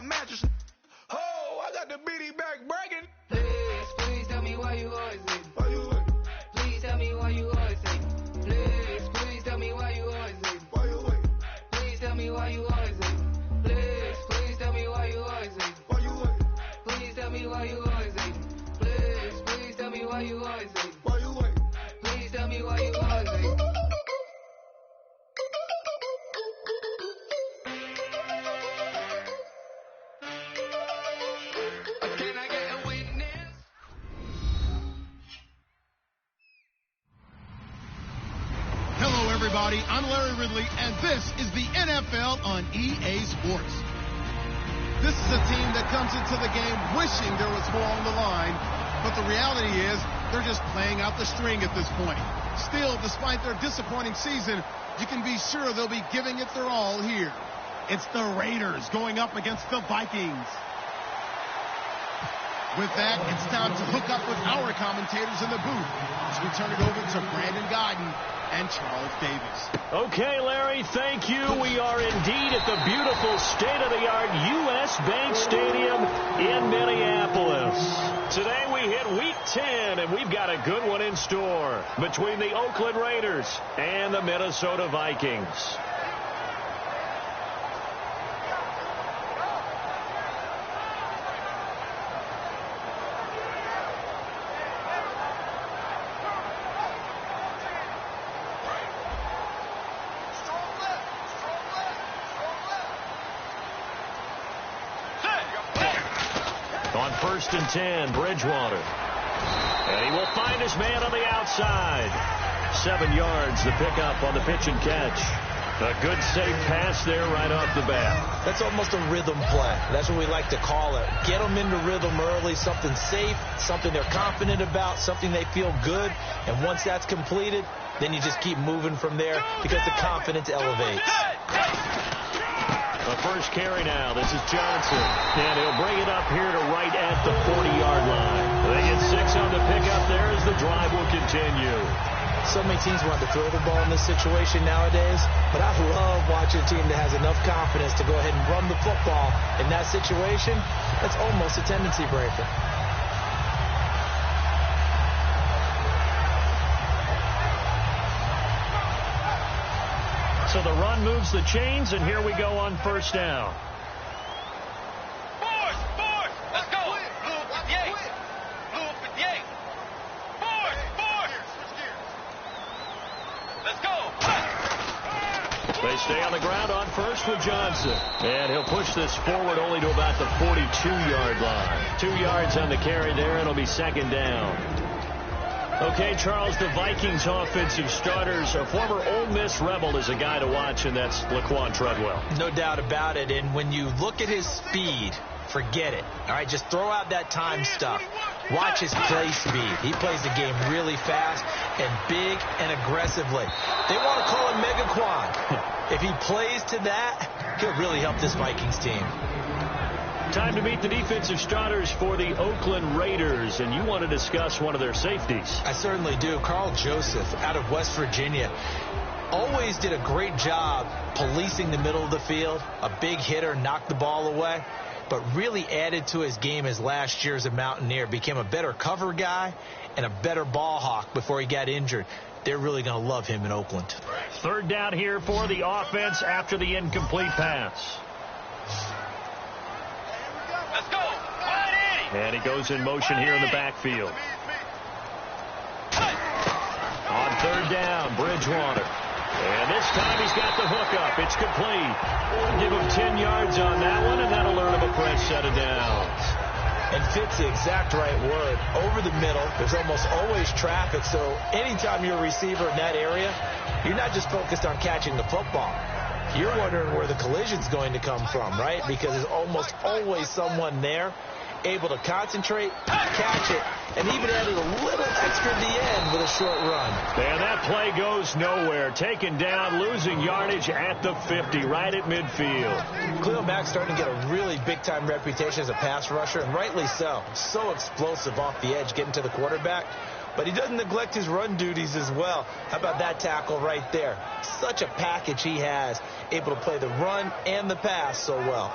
mattress. Oh, I got the bitty back bragging. Please tell me why you always leave. Why you wait? Please tell me why you always leave. Please tell me why you always leave. Why you wait? Please tell me why you always leave. Please tell me why you always leave. Why you wait? Please tell me why you always leave. Please tell me why you always leave. Why you wait? Please tell me why you always leave. Can I get a witness? Hello, everybody. I'm Larry Ridley, and this is the NFL on EA Sports. This is a team that comes into the game wishing there was more on the line, but the reality is they're just playing out the string at this point. Still, despite their disappointing season, you can be sure they'll be giving it their all here. It's the Raiders going up against the Vikings. With that, it's time to hook up with our commentators in the booth as we turn it over to Brandon Godden and Charles Davis. Okay, Larry, thank you. We are indeed at the beautiful state-of-the-art U.S. Bank Stadium in Minneapolis. Today we hit Week 10, and we've got a good one in store between the Oakland Raiders and the Minnesota Vikings. On 1st and 10, Bridgewater. And he will find his man on the outside. 7 yards, the pickup on the pitch and catch. A good, safe pass there right off the bat. That's almost a rhythm play. That's what we like to call it. Get them into rhythm early, something safe, something they're confident about, something they feel good. And once that's completed, then you just keep moving from there because the confidence elevates. The first carry now. This is Johnson. And he'll bring it up here to right at the 40-yard line. They get 6 on the pickup there as the drive will continue. So many teams want to throw the ball in this situation nowadays, but I love watching a team that has enough confidence to go ahead and run the football in that situation. That's almost a tendency breaker. So the run moves the chains, and here we go on 1st down. Force! Let's go! Blue up 58! Blue up 58! Force! Let's go! They stay on the ground on 1st with Johnson. And he'll push this forward only to about the 42-yard line. 2 yards on the carry there, and it'll be 2nd down. Okay, Charles, the Vikings offensive starters, a former Ole Miss Rebel is a guy to watch, and that's Laquan Treadwell. No doubt about it, and when you look at his speed, forget it. All right, just throw out that time stuff. Watch his play speed. He plays the game really fast and big and aggressively. They want to call him Megaquan. If he plays to that, he'll really help this Vikings team. Time to meet the defensive starters for the Oakland Raiders, and you want to discuss one of their safeties. I certainly do. Carl Joseph out of West Virginia always did a great job policing the middle of the field. A big hitter, knocked the ball away, but really added to his game as last year as a Mountaineer. Became a better cover guy and a better ball hawk before he got injured. They're really going to love him in Oakland. 3rd down here for the offense after the incomplete pass. Let's go! And he goes in motion here in the backfield. On 3rd down, Bridgewater. And this time he's got the hook up. It's complete. Give him 10 yards on that one, and that'll earn him a fresh set of downs. And fits the exact right word. Over the middle, there's almost always traffic, so anytime you're a receiver in that area, you're not just focused on catching the football. You're wondering where the collision's going to come from, right? Because there's almost always someone there able to concentrate, catch it, and even added a little extra at the end with a short run. And that play goes nowhere. Taken down, losing yardage at the 50, right at midfield. Khalil Mack's starting to get a really big-time reputation as a pass rusher, and rightly so. So explosive off the edge, getting to the quarterback. But he doesn't neglect his run duties as well. How about that tackle right there? Such a package he has, able to play the run and the pass so well.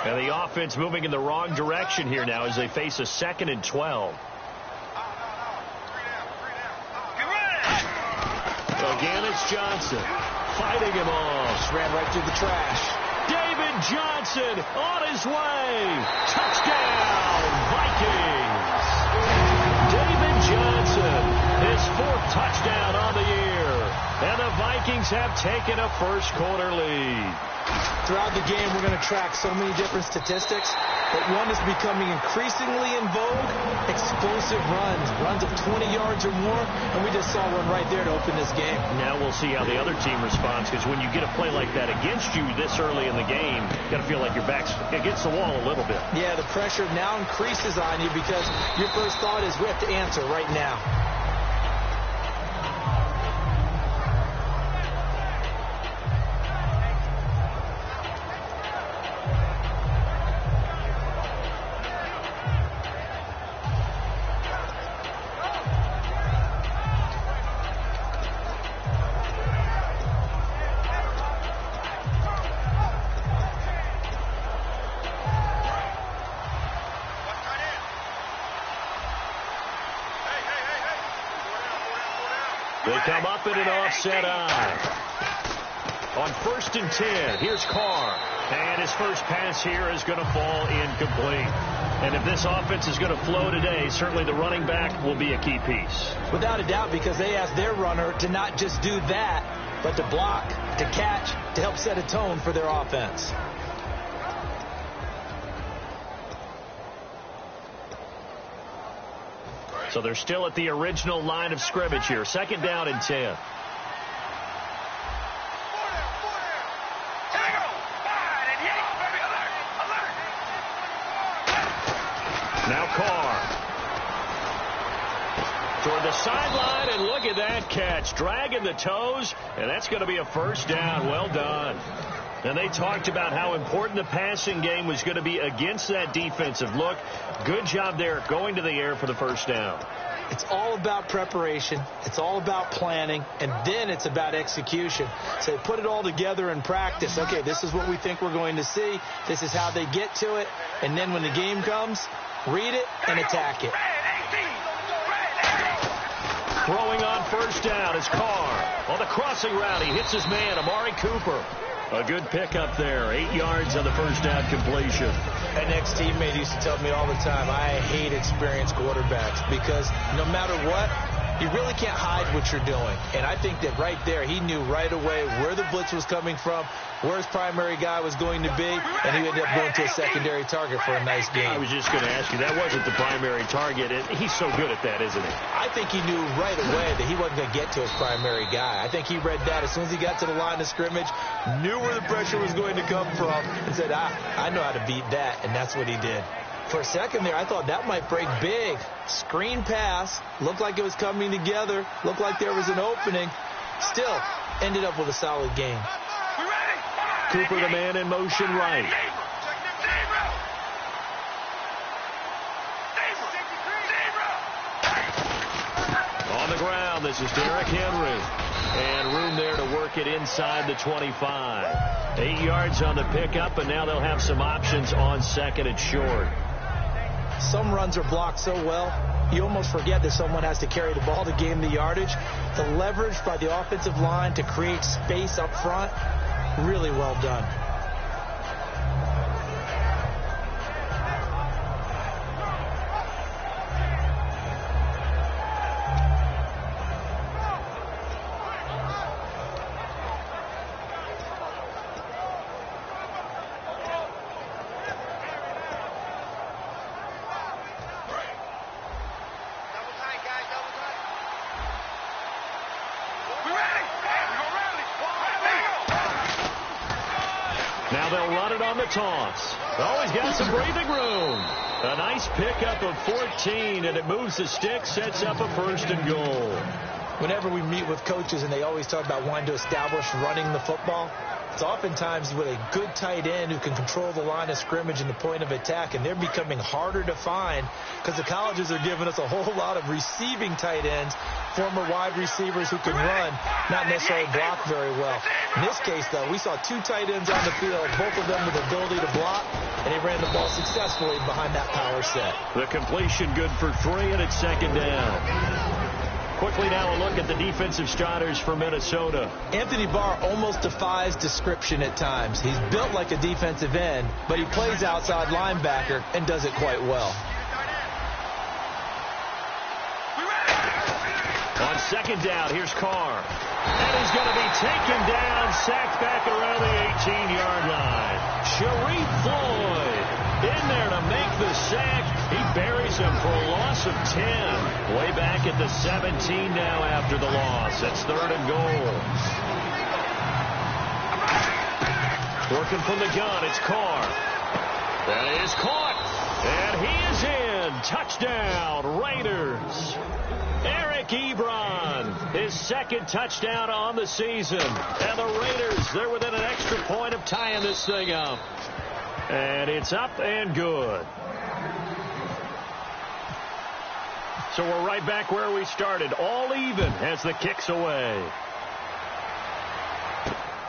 And the offense moving in the wrong direction here now as they face a 2nd and 12. Again, it's Johnson. Fighting him off. Just ran right through the trash. David Johnson on his way. Touchdown, Vikings. David Johnson, his 4th touchdown on the year. And the Vikings have taken a first-quarter lead. Throughout the game, we're going to track so many different statistics, but one is becoming increasingly in vogue: explosive runs of 20 yards or more, and we just saw one right there to open this game. Now we'll see how the other team responds, because when you get a play like that against you this early in the game, you got to feel like your back's against the wall a little bit. Yeah, the pressure now increases on you because your first thought is we have to answer right now. They come up in an offset eye. On 1st and 10, here's Carr. And his first pass here is going to fall incomplete. And if this offense is going to flow today, certainly the running back will be a key piece. Without a doubt, because they asked their runner to not just do that, but to block, to catch, to help set a tone for their offense. So they're still at the original line of scrimmage here. 2nd down and 10. Now Carr. Toward the sideline, and look at that catch. Dragging the toes, and that's going to be a first down. Well done. And they talked about how important the passing game was going to be against that defensive look. Good job there going to the air for the first down. It's all about preparation. It's all about planning. And then it's about execution. So put it all together in practice. Okay, this is what we think we're going to see. This is how they get to it. And then when the game comes, read it and attack it. Throwing on first down is Carr. On the crossing route, he hits his man, Amari Cooper. A good pickup there. 8 yards on the first down completion. An ex-teammate used to tell me all the time, I hate experienced quarterbacks because no matter what, you really can't hide what you're doing. And I think that right there, he knew right away where the blitz was coming from, where his primary guy was going to be, and he ended up going to a secondary target for a nice game. I was just going to ask you, that wasn't the primary target. He's so good at that, isn't he? I think he knew right away that he wasn't going to get to his primary guy. I think he read that as soon as he got to the line of scrimmage, knew where the pressure was going to come from, and said, I know how to beat that, and that's what he did. For a second there, I thought that might break big. Screen pass, looked like it was coming together, looked like there was an opening. Still, ended up with a solid game. Cooper, the man in motion right. On the ground, this is Derrick Henry. And room there to work it inside the 25. 8 yards on the pickup, and now they'll have some options on 2nd and short. Some runs are blocked so well, you almost forget that someone has to carry the ball to gain the yardage. The leverage by the offensive line to create space up front, really well done. Now they'll run it on the toss. Oh, he's got some breathing room. A nice pickup of 14, and it moves the stick, sets up a 1st and goal. Whenever we meet with coaches and they always talk about wanting to establish running the football, It's oftentimes with a good tight end who can control the line of scrimmage and the point of attack, and they're becoming harder to find because the colleges are giving us a whole lot of receiving tight ends, former wide receivers who can run, not necessarily block very well. In this case, though, we saw two tight ends on the field, both of them with the ability to block, and he ran the ball successfully behind that power set. The completion good for 3, and it's second down. Quickly now a look at the defensive starters for Minnesota. Anthony Barr almost defies description at times. He's built like a defensive end, but he plays outside linebacker and does it quite well. On second down, here's Carr. And he's going to be taken down, sacked back around the 18-yard line. Sharif Floyd in there to make the sack. He buries him for a loss of 10. Way back at the 17 now after the loss. It's 3rd and goal. Working from the gun, it's Carr. That is caught. And he is in. Touchdown, Raiders. Eric Ebron, his second touchdown on the season. And the Raiders, they're within an extra point of tying this thing up. And it's up and good. So we're right back where we started. All even as the kick's away.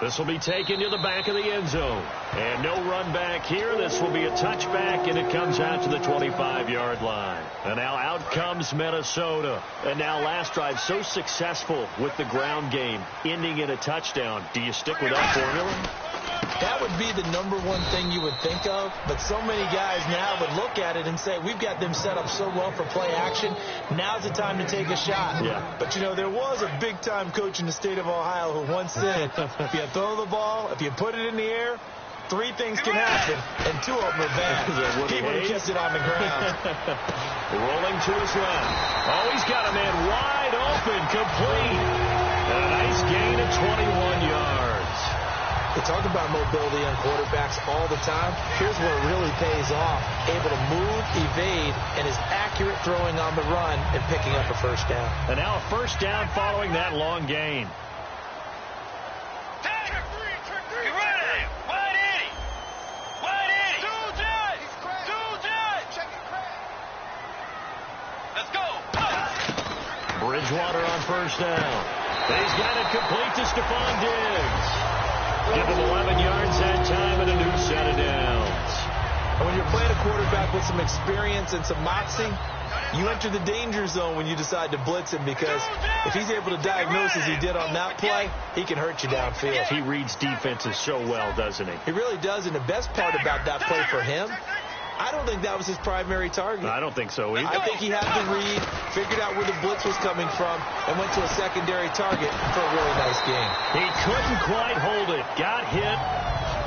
This will be taken to the back of the end zone. And no run back here. This will be a touchback, and it comes out to the 25-yard line. And now out comes Minnesota. And now last drive so successful with the ground game, ending in a touchdown. Do you stick with that formula? That would be the number one thing you would think of, but so many guys now would look at it and say, we've got them set up so well for play action, now's the time to take a shot. Yeah. But, you know, there was a big-time coach in the state of Ohio who once said, if you throw the ball, if you put it in the air, 3 things can happen, and 2 of them are bad. He would have kept it on the ground. Rolling to his left. Oh, he's got a man wide open, complete. And a nice gain of 21 yards. They talk about mobility on quarterbacks all the time. Here's where it really pays off. Able to move, evade, and is accurate throwing on the run and picking up a first down. And now a first down following that long gain. Bridgewater on first down. He's got it complete to Stephon Diggs. Give him 11 yards that time and a new set of downs. And when you're playing a quarterback with some experience and some moxie, you enter the danger zone when you decide to blitz him, because if he's able to diagnose as he did on that play, he can hurt you downfield. He reads defenses so well, doesn't he? He really does, and the best part about that play for him, I don't think that was his primary target. I don't think so either. I think he had the read, figured out where the blitz was coming from, and went to a secondary target for a really nice game. He couldn't quite hold it. Got hit.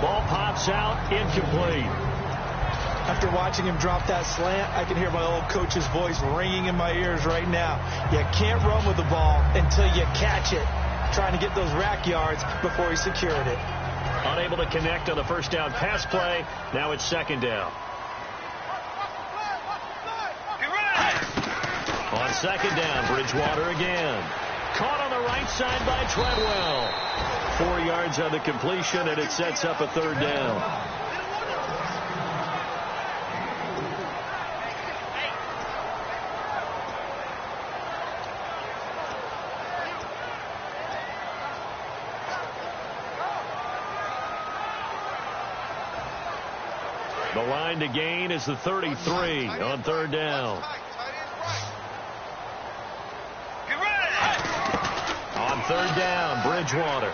Ball pops out. Incomplete. After watching him drop that slant, I can hear my old coach's voice ringing in my ears right now. You can't run with the ball until you catch it. Trying to get those rack yards before he secured it. Unable to connect on the first down pass play. Now it's second down. On second down, Bridgewater again. Caught on the right side by Treadwell. 4 yards on the completion, and it sets up a third down. The line to gain is the 33 on third down. On third down, Bridgewater.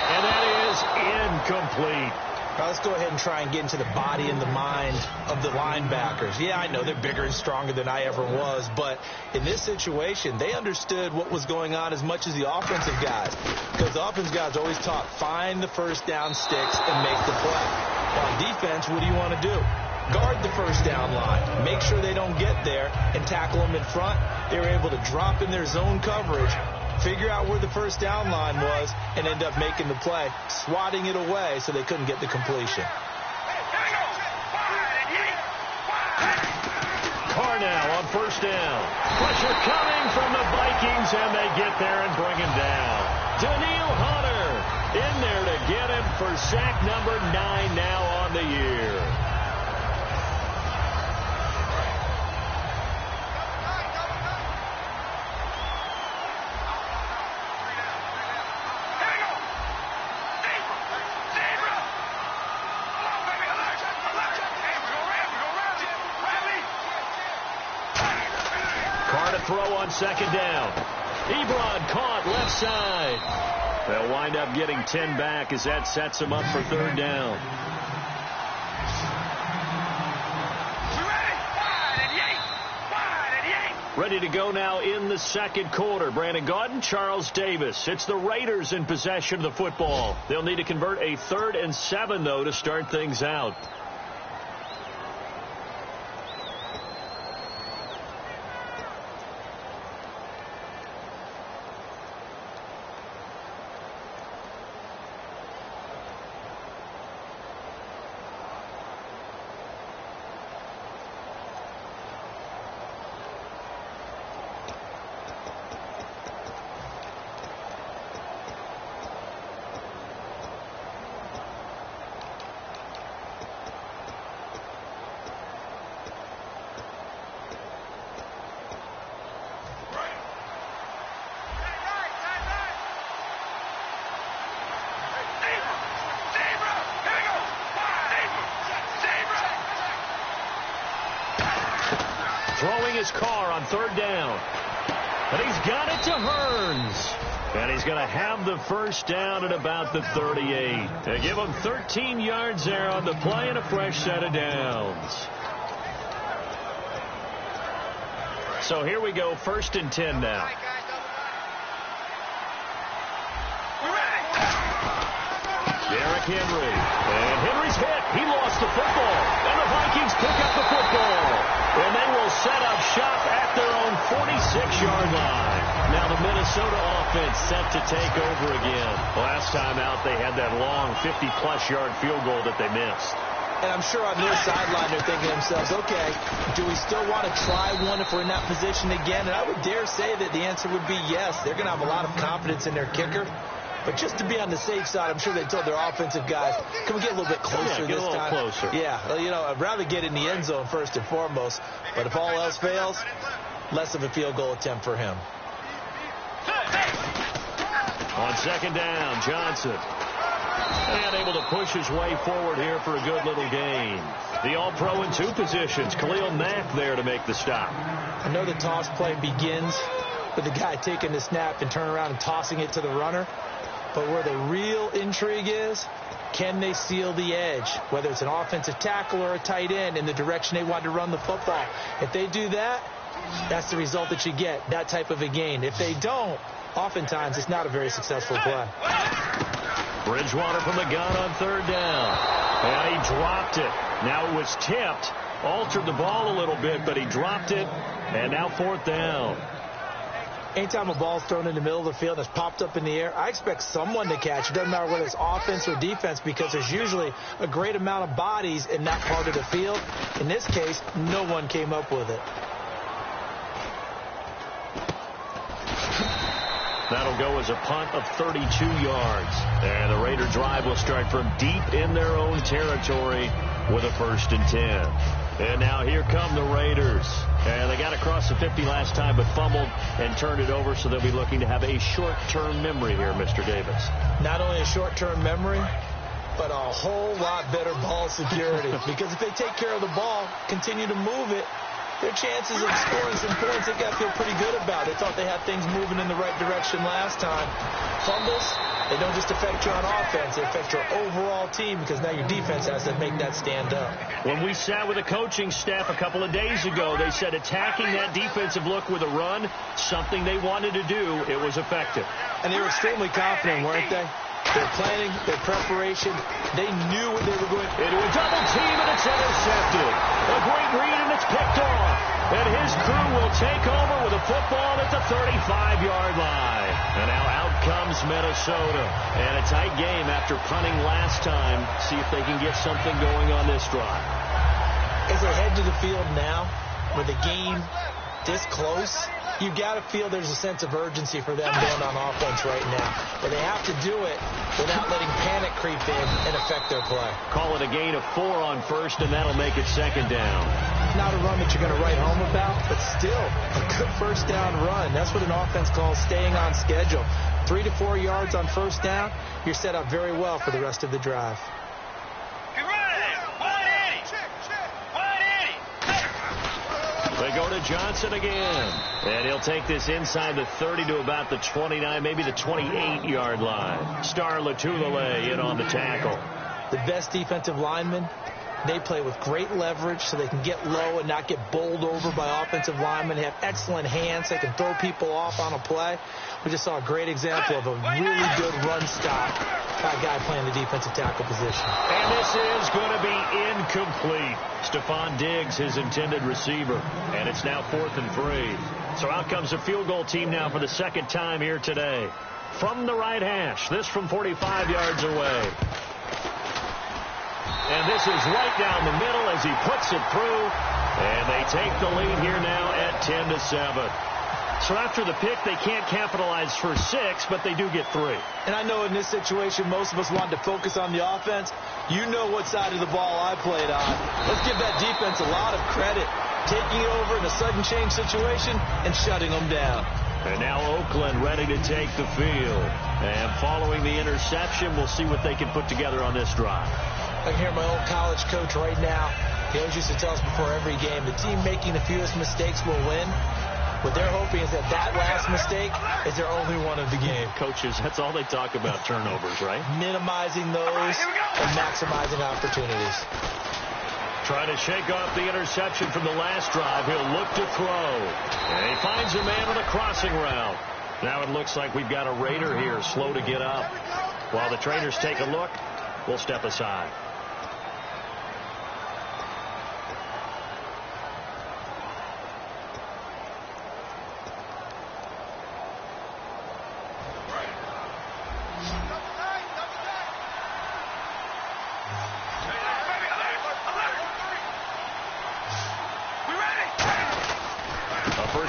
And that is incomplete. Now let's go ahead and try and get into the body and the mind of the linebackers. Yeah, I know they're bigger and stronger than I ever was, but in this situation, they understood what was going on as much as the offensive guys, because the offensive guys always taught, find the first down sticks and make the play. On defense, what do you want to do? Guard the first down line. Make sure they don't get there and tackle them in front. They were able to drop in their zone coverage, figure out where the first down line was, and end up making the play, swatting it away so they couldn't get the completion. Carr now on first down. Pressure coming from the Vikings, and they get there and bring him down. Daniil Hunter in there to get him for sack number 9 now on the year. Throw on second down. Ebron caught left side. They'll wind up getting 10 back as that sets them up for third down. Ready to go now in the second quarter. Brandon Gaudin, Charles Davis. It's the Raiders in possession of the football. They'll need to convert a 3rd and 7, though, to start things out. Throwing his car on third down. And he's got it to Hearns. And he's going to have the first down at about the 38. They give him 13 yards there on the play and a fresh set of downs. So here we go, 1st and 10 now. Derrick Henry. And Henry's hit. He lost the football. And the Vikings pick up the football. And they will set up shop at their own 46-yard line. Now the Minnesota offense set to take over again. Last time out, they had that long 50-plus yard field goal that they missed. And I'm sure on their sideline they're thinking to themselves, okay, do we still want to try one if we're in that position again? And I would dare say that the answer would be yes. They're going to have a lot of confidence in their kicker. But just to be on the safe side, I'm sure they told their offensive guys, can we get a little bit closer this time? Closer. Yeah, you know, I'd rather get in the end zone first and foremost. But if all else fails, less of a field goal attempt for him. On second down, Johnson. And able to push his way forward here for a good little gain. The all-pro in 2 positions. Khalil Mack there to make the stop. I know the toss play begins with the guy taking the snap and turning around and tossing it to the runner. But where the real intrigue is, can they seal the edge, whether it's an offensive tackle or a tight end, in the direction they want to run the football? If they do that, that's the result that you get, that type of a gain. If they don't, oftentimes it's not a very successful play. Bridgewater from the gun on third down. And he dropped it. Now it was tipped, altered the ball a little bit, but he dropped it, and now 4th down. Anytime a ball's thrown in the middle of the field and it's popped up in the air, I expect someone to catch. It doesn't matter whether it's offense or defense, because there's usually a great amount of bodies in that part of the field. In this case, no one came up with it. That'll go as a punt of 32 yards. And the Raider drive will start from deep in their own territory with a 1st and 10. And now here come the Raiders. And they got across the 50 last time, but fumbled and turned it over, so they'll be looking to have a short-term memory here, Mr. Davis. Not only a short-term memory, but a whole lot better ball security. Because if they take care of the ball, continue to move it, their chances of scoring some points, they got to feel pretty good about. They thought they had things moving in the right direction last time. Fumbles, they don't just affect you on offense, they affect your overall team, because now your defense has to make that stand up. When we sat with the coaching staff a couple of days ago, they said attacking that defensive look with a run, something they wanted to do, it was effective. And they were extremely confident, weren't they? Their planning, their preparation, they knew what they were going to do. Into a double team, and it's intercepted. A great read, and it's picked off. And his crew will take over with a football at the 35-yard line. And now out comes Minnesota. And a tight game after punting last time. See if they can get something going on this drive. As they head to the field now, with the game this close, You got to feel there's a sense of urgency for them going on offense right now. But they have to do it without letting panic creep in and affect their play. Call it a gain of 4 on first, and that'll make it second down. Not a run that you're going to write home about, but still a good first down run. That's what an offense calls staying on schedule. 3 to 4 yards on first down, you're set up very well for the rest of the drive. They go to Johnson again. And he'll take this inside the 30 to about the 29, maybe the 28-yard line. Star Latulele in on the tackle. The best defensive linemen, they play with great leverage so they can get low and not get bowled over by offensive linemen. They have excellent hands. They can throw people off on a play. We just saw a great example of a really good run stop by a guy playing the defensive tackle position. And this is going to be incomplete. Stephon Diggs, his intended receiver. And it's now 4th and 3. So out comes the field goal team now for the second time here today. From the right hash. This from 45 yards away. And this is right down the middle as he puts it through. And they take the lead here now at 10-7. So after the pick, they can't capitalize for 6, but they do get 3. And I know in this situation, most of us wanted to focus on the offense. You know what side of the ball I played on. Let's give that defense a lot of credit. Taking it over in a sudden change situation and shutting them down. And now Oakland ready to take the field. And following the interception, we'll see what they can put together on this drive. I can hear my old college coach right now. He always used to tell us before every game, the team making the fewest mistakes will win. What they're hoping is that last mistake is their only one of the game. Coaches, that's all they talk about, turnovers, right? Minimizing those and maximizing opportunities. Trying to shake off the interception from the last drive. He'll look to throw. And he finds a man on a crossing route. Now it looks like we've got a Raider here, slow to get up. While the trainers take a look, we'll step aside.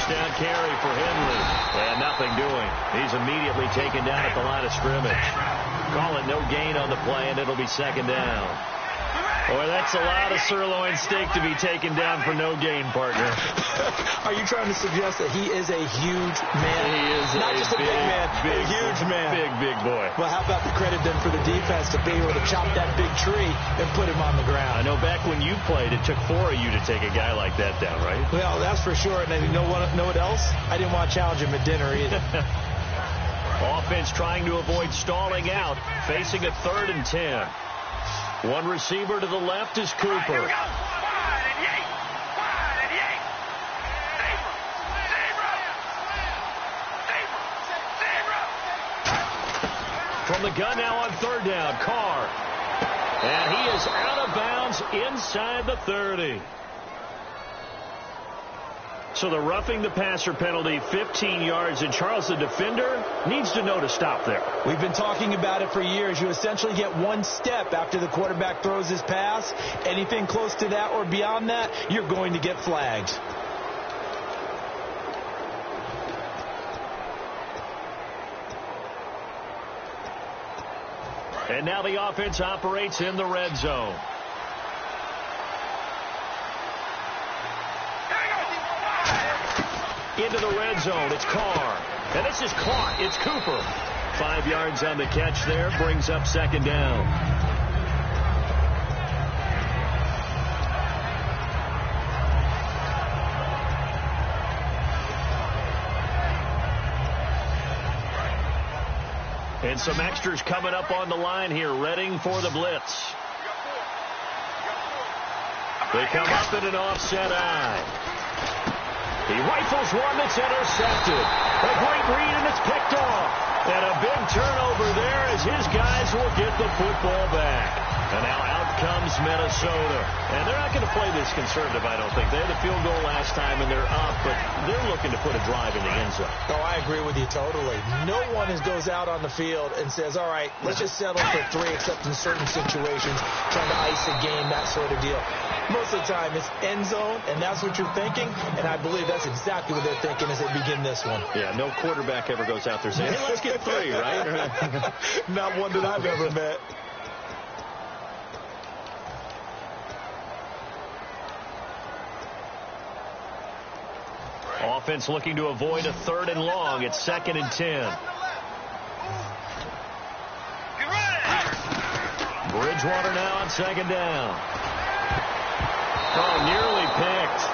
Down carry for Henley, and nothing doing. He's immediately taken down at the line of scrimmage. Call it no gain on the play, and it'll be second down. Boy, that's a lot of sirloin steak to be taken down for no gain, partner. Are you trying to suggest that he is a huge man? He is not just a big man, a huge man. Big boy. Well, how about the credit then for the defense to be able to chop that big tree and put him on the ground? I know back when you played, it took 4 of you to take a guy like that down, right? Well, that's for sure. And you know what else? I didn't want to challenge him at dinner either. Offense trying to avoid stalling out, facing a 3rd and 10. One receiver to the left is Cooper. From the gun now on 3rd down, Carr. And he is out of bounds inside the 30. So the roughing the passer penalty, 15 yards, and Charles, the defender, needs to know to stop there. We've been talking about it for years. You essentially get 1 step after the quarterback throws his pass. Anything close to that or beyond that, you're going to get flagged. And now the offense operates in the red zone. Into the red zone, it's Carr. And this is caught, it's Cooper. 5 yards on the catch there, brings up second down. And some extras coming up on the line here, readying for the blitz. They come up in an offset eye. He rifles one that's intercepted. A great read, and it's picked off. And a big turnover there as his guys will get the football back. And now out comes Minnesota. And they're not going to play this conservative, I don't think. They had the field goal last time, and they're up, but they're looking to put a drive in the end zone. Oh, I agree with you totally. No one goes out on the field and says, all right, let's just settle for 3, except in certain situations, trying to ice a game, that sort of deal. Most of the time, it's end zone, and that's what you're thinking, and I believe that's exactly what they're thinking as they begin this one. Yeah, no quarterback ever goes out there saying, hey, let's get 3, right? Not one that I've ever met. Offense looking to avoid a 3rd and long. It's 2nd and 10. Bridgewater now on 2nd down. Oh, nearly picked.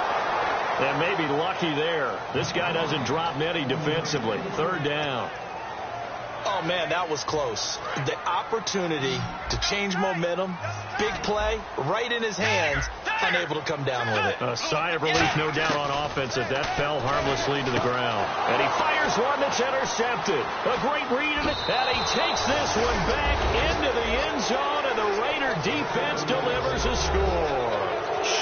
And maybe lucky there. This guy doesn't drop many defensively. 3rd down. Oh, man, that was close. The opportunity to change momentum, big play, right in his hands, unable to come down with it. A sigh of relief, no doubt, on offense as that fell harmlessly to the ground. And he fires one that's intercepted. A great read of it, and he takes this one back into the end zone, and the Raider defense delivers a score.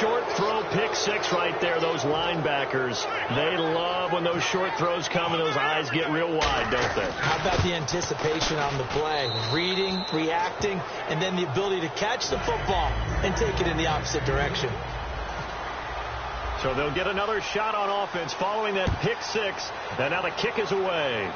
Short throw, pick 6 right there. Those linebackers, they love when those short throws come and those eyes get real wide, don't they? How about the anticipation on the play? Reading, reacting, and then the ability to catch the football and take it in the opposite direction. So they'll get another shot on offense following that pick 6, and now the kick is away.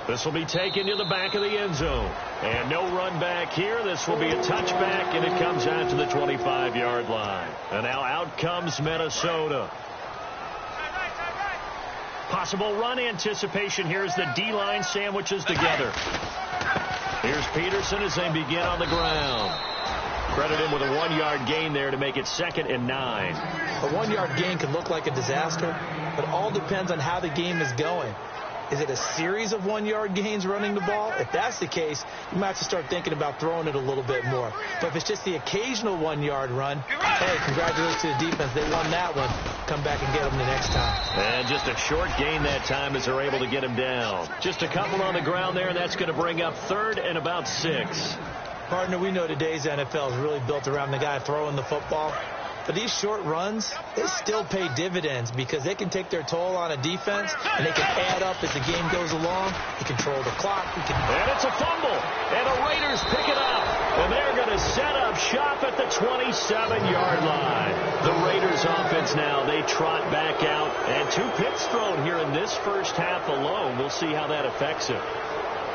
This will be taken to the back of the end zone. And no run back here. This will be a touchback, and it comes out to the 25-yard line. And now out comes Minnesota. Possible run anticipation here as the D-line sandwiches together. Here's Peterson as they begin on the ground. Credit him with a 1-yard gain there to make it 2nd and 9. A 1-yard gain can look like a disaster, but all depends on how the game is going. Is it a series of 1-yard gains running the ball? If that's the case, you might have to start thinking about throwing it a little bit more. But if it's just the occasional 1-yard run, hey, congratulations to the defense. They won that one. Come back and get them the next time. And just a short gain that time as they're able to get him down. Just a couple on the ground there, and that's going to bring up 3rd and about 6. Partner, we know today's NFL is really built around the guy throwing the football. But these short runs, they still pay dividends because they can take their toll on a defense, and they can add up as the game goes along. They control the clock. And it's a fumble, and the Raiders pick it up. And they're going to set up shop at the 27-yard line. The Raiders offense now, they trot back out. And 2 picks thrown here in this first half alone. We'll see how that affects him.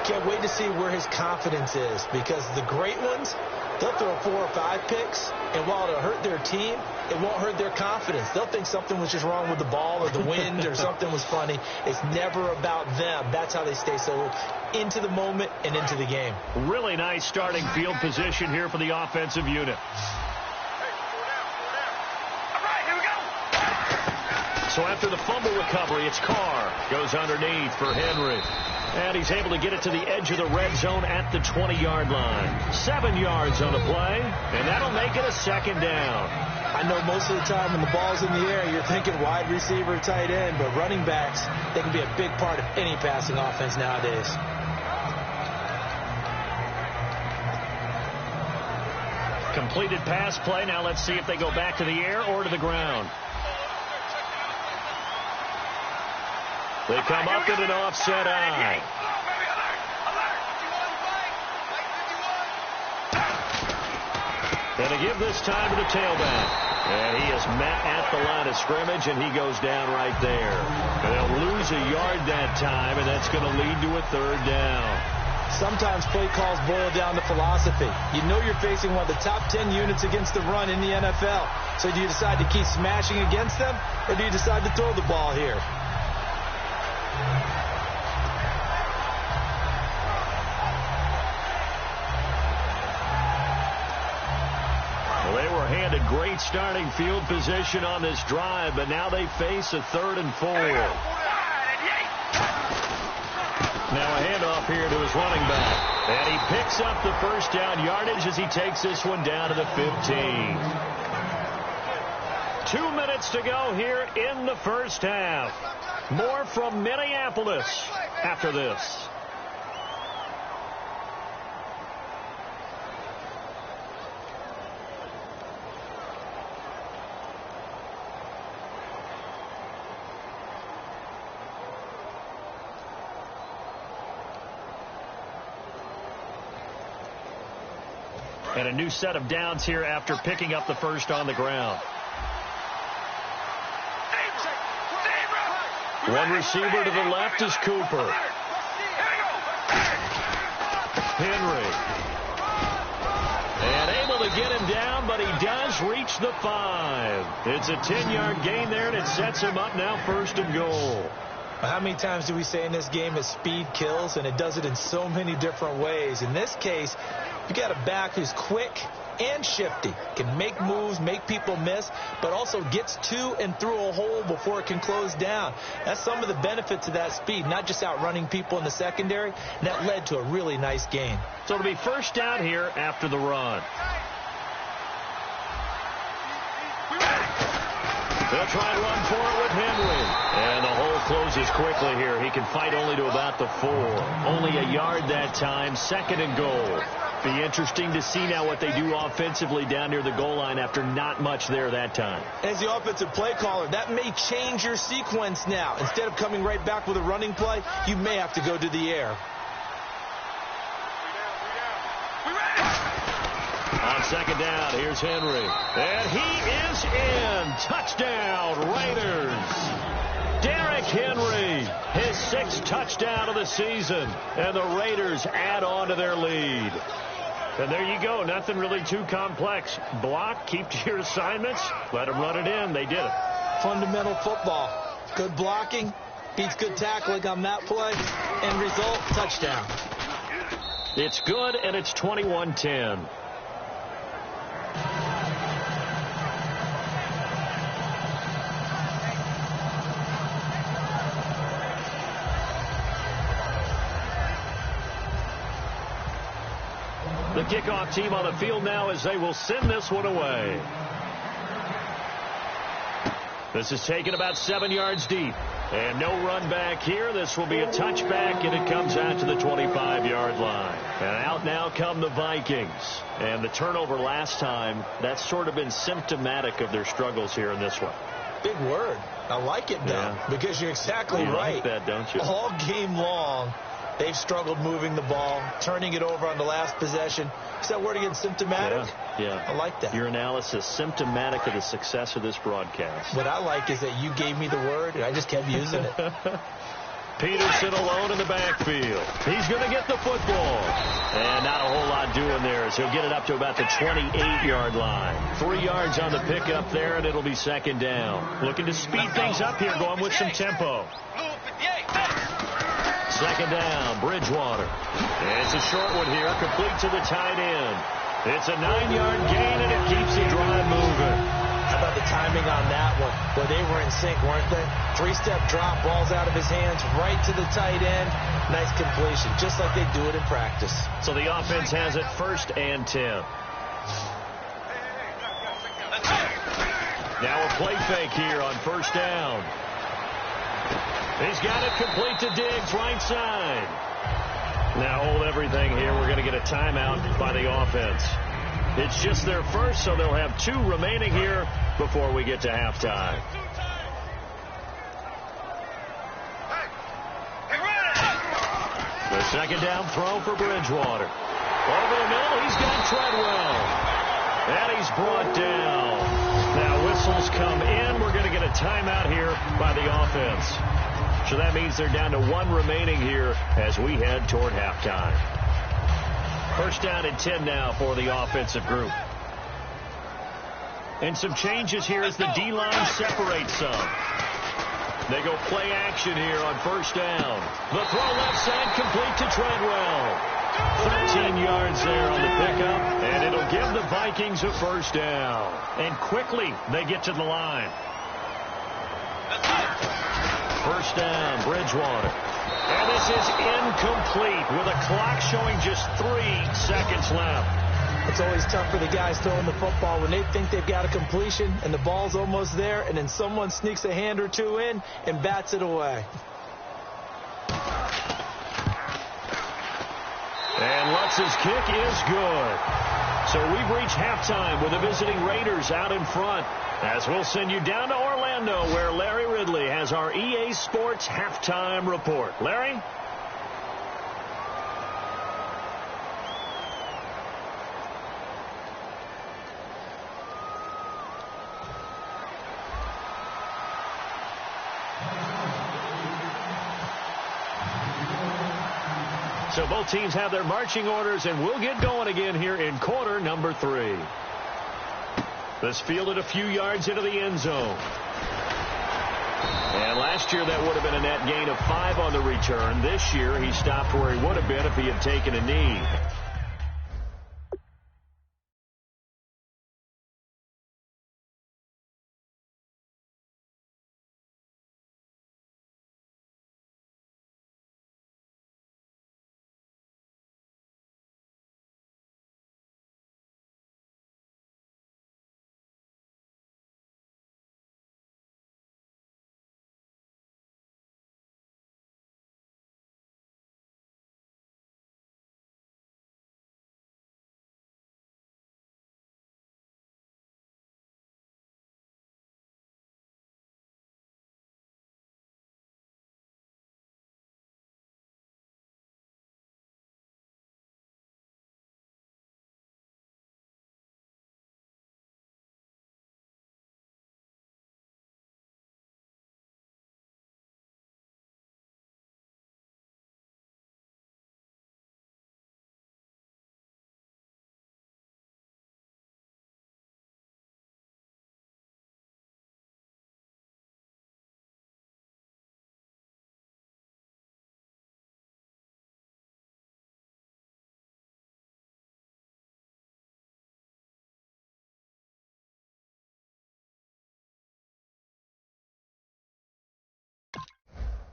Can't wait to see where his confidence is because the great ones, they'll throw 4 or 5 picks, and while it'll hurt their team, it won't hurt their confidence. They'll think something was just wrong with the ball or the wind or something was funny. It's never about them. That's how they stay so into the moment and into the game. Really nice starting field position here for the offensive unit. So after the fumble recovery, it's Carr. Goes underneath for Henry. And he's able to get it to the edge of the red zone at the 20-yard line. 7 yards on the play, and that'll make it a 2nd down. I know most of the time when the ball's in the air, you're thinking wide receiver, tight end, but running backs, they can be a big part of any passing offense nowadays. Completed pass play. Now let's see if they go back to the air or to the ground. They come up in an offset eye. And to give this time to the tailback. And he is met at the line of scrimmage, and he goes down right there. And they'll lose a yard that time, and that's going to lead to a 3rd down. Sometimes play calls boil down to philosophy. You know you're facing one of the top 10 units against the run in the NFL. So do you decide to keep smashing against them, or do you decide to throw the ball here? Well, they were handed great starting field position on this drive, but now they face a 3rd and 4. Now a handoff here to his running back. And he picks up the first down yardage as he takes this one down to the 15. 2 minutes to go here in the first half. More from Minneapolis after this. And a new set of downs here after picking up the first on the ground. One receiver to the left is Cooper. Henry. And able to get him down, but he does reach the 5. It's a 10-yard gain there, and it sets him up now 1st and goal. How many times do we say in this game that speed kills, and it does it in so many different ways? In this case, you got a back who's quick and shifty, can make moves, make people miss, but also gets to and through a hole before it can close down. That's some of the benefits of that speed, not just outrunning people in the secondary, and that led to a really nice gain. So it'll be first down here after the run. They'll try and run for it with Henry. And the hole closes quickly here. He can fight only to about the 4. Only a yard that time, 2nd and goal. Be interesting to see now what they do offensively down near the goal line after not much there that time. As the offensive play caller, that may change your sequence now. Instead of coming right back with a running play, you may have to go to the air. On 2nd down, here's Henry. And he is in. Touchdown, Raiders. Derrick Henry, his 6th touchdown of the season. And the Raiders add on to their lead. And there you go. Nothing really too complex. Block, keep to your assignments, let them run it in. They did it. Fundamental football. Good blocking, beats good tackling on that play. End result, touchdown. It's good, and it's 21-10. The kickoff team on the field now as they will send this one away. This is taken about 7 yards deep. And no run back here. This will be a touchback, and it comes out to the 25-yard line. And out now come the Vikings. And the turnover last time, that's sort of been symptomatic of their struggles here in this one. Big word. I like it, though, because you're exactly right. You like that, don't you? All game long, they've struggled moving the ball, turning it over on the last possession. Is that word again, symptomatic? Yeah. I like that. Your analysis, symptomatic of the success of this broadcast. What I like is that you gave me the word, and I just kept using it. Peterson alone in the backfield. He's going to get the football. And not a whole lot doing there as he'll get it up to about the 28-yard line. 3 yards on the pickup there, and it'll be 2nd down. Looking to speed things up here, going with some tempo. 2nd down, Bridgewater. It's a short one here, complete to the tight end. It's a 9-yard gain, and it keeps the drive moving. How about the timing on that one? Well, they were in sync, weren't they? 3-step drop, ball's out of his hands, right to the tight end. Nice completion, just like they do it in practice. So the offense has it 1st and 10. Now a play fake here on 1st down. He's got it complete to Diggs, right side. Now hold everything here. We're going to get a timeout by the offense. It's just their first, so they'll have 2 remaining here before we get to halftime. The 2nd down throw for Bridgewater. Over the middle, he's got Treadwell. And he's brought down. Now whistles come in. We're going to get a timeout here by the offense. So that means they're down to 1 remaining here as we head toward halftime. 1st down and 10 now for the offensive group. And some changes here as the D-line separates some. They go play action here on 1st down. The throw left side complete to Treadwell. 13 yards there on the pickup, and it'll give the Vikings a 1st down. And quickly they get to the line. 1st down, Bridgewater. And this is incomplete with a clock showing just 3 seconds left. It's always tough for the guys throwing the football when they think they've got a completion and the ball's almost there, and then someone sneaks a hand or 2 in and bats it away. And Lutz's kick is good. So we've reached halftime with the visiting Raiders out in front. As we'll send you down to Orlando, where Larry Ridley has our EA Sports halftime report. Larry? So both teams have their marching orders, and we'll get going again here in quarter number 3. This fielded a few yards into the end zone. And last year that would have been a net gain of 5 on the return. This year he stopped where he would have been if he had taken a knee.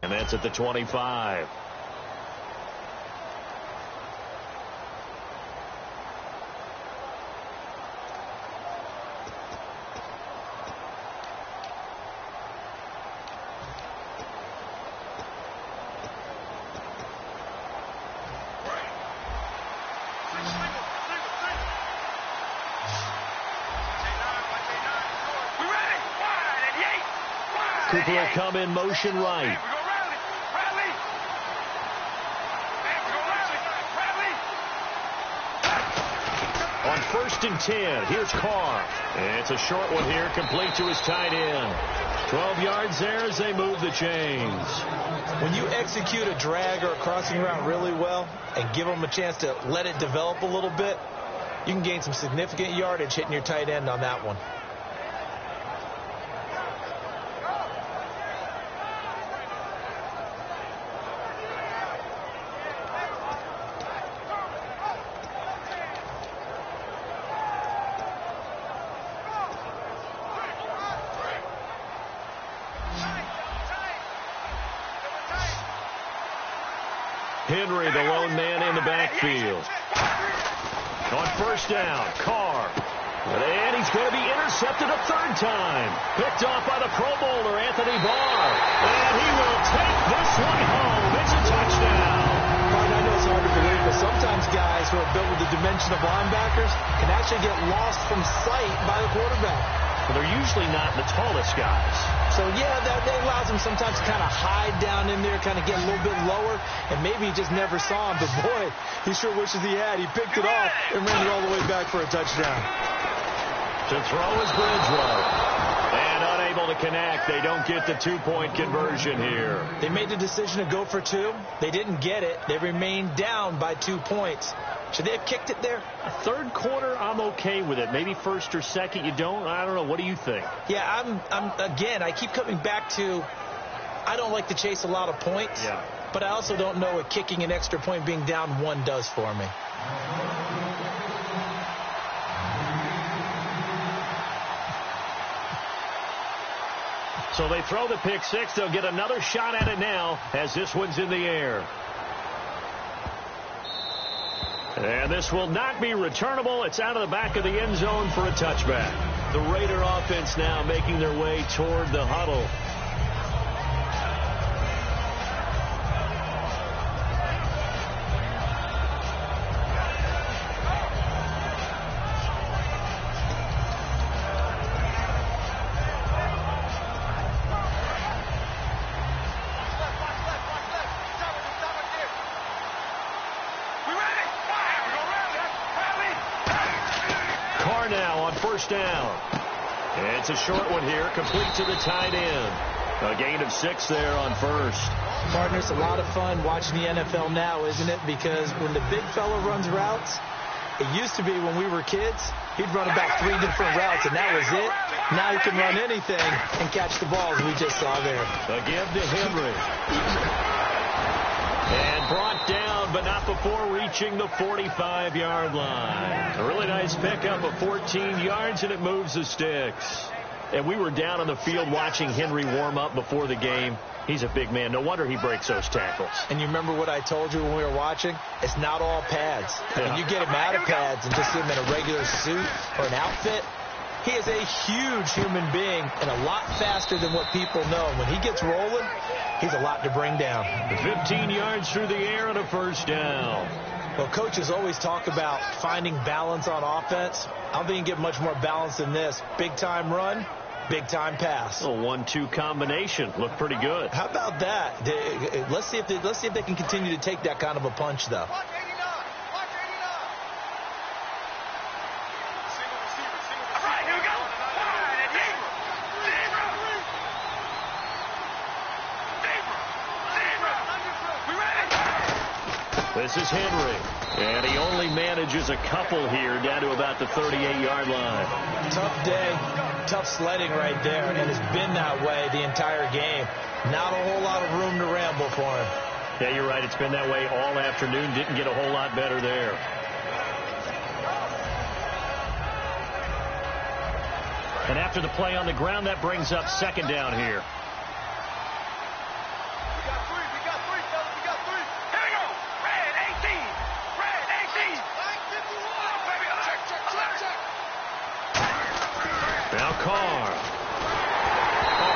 And that's at the 25. Cooper will come in motion right. On 1st and 10, here's Carr. And it's a short one here, complete to his tight end. 12 yards there as they move the chains. When you execute a drag or a crossing route really well and give them a chance to let it develop a little bit, you can gain some significant yardage hitting your tight end on that one. Henry, the lone man in the backfield. On 1st down, Carr. And he's going to be intercepted a 3rd time. Picked off by the Pro Bowler, Anthony Barr. And he will take this one home. It's a touchdown. I know it's hard to believe, but sometimes guys who are built with the dimension of linebackers can actually get lost from sight by the quarterback. Well, they're usually not the tallest guys. So, yeah, that allows him sometimes to kind of hide down in there, kind of get a little bit lower, and maybe he just never saw him. But, boy, he sure wishes he had. He picked it off and ran it all the way back for a touchdown. To throw is Bridgewater. And unable to connect. They don't get the 2-point conversion here. They made the decision to go for 2. They didn't get it. They remained down by 2 points. Should they have kicked it there? A 3rd quarter, I'm okay with it. Maybe 1st or 2nd, you don't. I don't know. What do you think? Yeah, again, I keep coming back to I don't like to chase a lot of points. Yeah. But I also don't know what kicking an extra point being down 1 does for me. So they throw the pick 6. They'll get another shot at it now as this one's in the air. And this will not be returnable. It's out of the back of the end zone for a touchback. The Raider offense now making their way toward the huddle. Now on 1st down. It's a short one here, complete to the tight end. A gain of 6 there on first. Partners, a lot of fun watching the NFL now, isn't it? Because when the big fella runs routes, it used to be when we were kids, he'd run about 3 different routes, and that was it. Now he can run anything and catch the ball, as we just saw there. A give to Henry. And brought down, but not before reaching the 45-yard line. A really nice pickup of 14 yards, and it moves the sticks. And we were down on the field watching Henry warm up before the game. He's a big man. No wonder he breaks those tackles. And you remember what I told you when we were watching? It's not all pads. When you get him out of pads and just see him in a regular suit or an outfit, he is a huge human being and a lot faster than what people know. When he gets rolling, he's a lot to bring down. 15 yards through the air and a first down. Well, coaches always talk about finding balance on offense. I don't think you can get much more balance than this. Big-time run, big-time pass. A 1-2 combination. Looked pretty good. How about that? Let's see if they can continue to take that kind of a punch, though. This is Henry, and he only manages a couple here down to about the 38-yard line. Tough day, tough sledding right there, and it's been that way the entire game. Not a whole lot of room to ramble for him. Yeah, you're right. It's been that way all afternoon. Didn't get a whole lot better there. And after the play on the ground, that brings up second down here. Now Carr.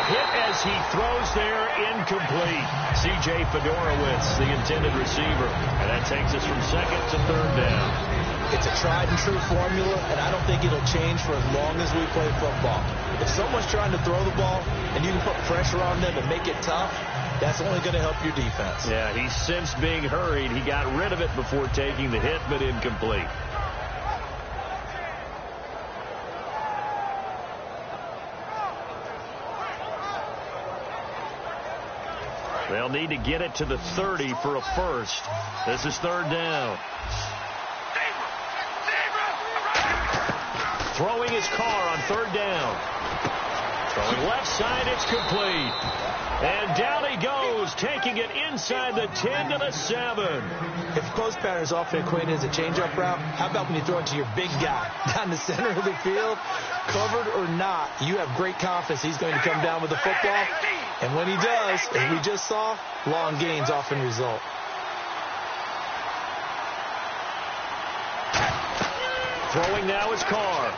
Hit as he throws there, incomplete. C.J. Fedorowicz, the intended receiver. And that takes us from second to third down. It's a tried and true formula, and I don't think it'll change for as long as we play football. If someone's trying to throw the ball and you can put pressure on them and make it tough, that's only going to help your defense. Yeah, he's since being hurried. He got rid of it before taking the hit, but incomplete. They'll need to get it to the 30 for a first. This is third down. Throwing his car on third down. Throwing left side, it's complete. And down he goes, taking it inside the 10 to the 7. If close pattern is often equated as a change-up route, how about when you throw it to your big guy down the center of the field? Covered or not, you have great confidence he's going to come down with the football. And when he does, as we just saw, long gains often result. Throwing now is Carr.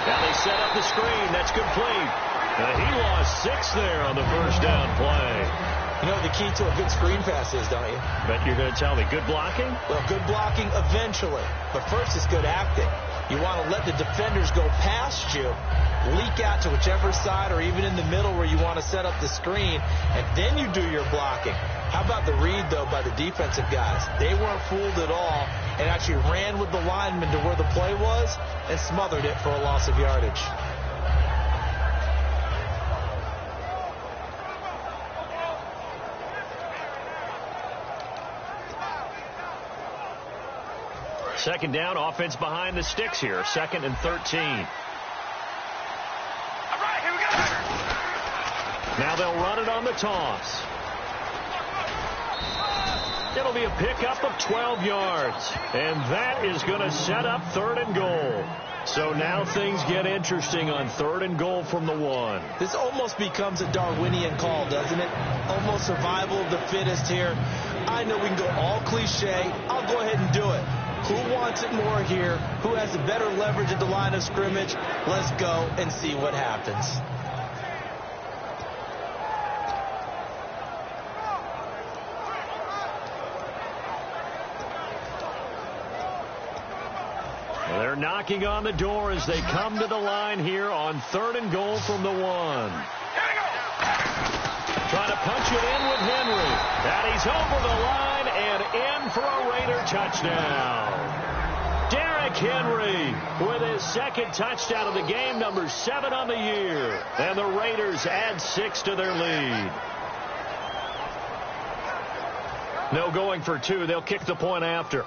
Now they set up the screen. That's complete. He lost 6 there on the first down play. You know what the key to a good screen pass is, don't you? But you're going to tell me, good blocking? Well, good blocking eventually. But first it's good acting. You want to let the defenders go past you, leak out to whichever side or even in the middle where you want to set up the screen, and then you do your blocking. How about the read, though, by the defensive guys? They weren't fooled at all and actually ran with the lineman to where the play was and smothered it for a loss of yardage. Second down, offense behind the sticks here. 2nd and 13. All right, here we go. Now they'll run it on the toss. It'll be a pickup of 12 yards. And that is going to set up 3rd and goal. So now things get interesting on 3rd and goal from the 1. This almost becomes a Darwinian call, doesn't it? Almost survival of the fittest here. I know we can go all cliche. I'll go ahead and do it. Who wants it more here? Who has the better leverage at the line of scrimmage? Let's go and see what happens. Well, they're knocking on the door as they come to the line here on 3rd and goal from the 1. Trying to punch it in with Henry. And he's over the line and in for a Raider touchdown. Derrick Henry with his second touchdown of the game, number 7 on the year. And the Raiders add 6 to their lead. No going for 2. They'll kick the point after.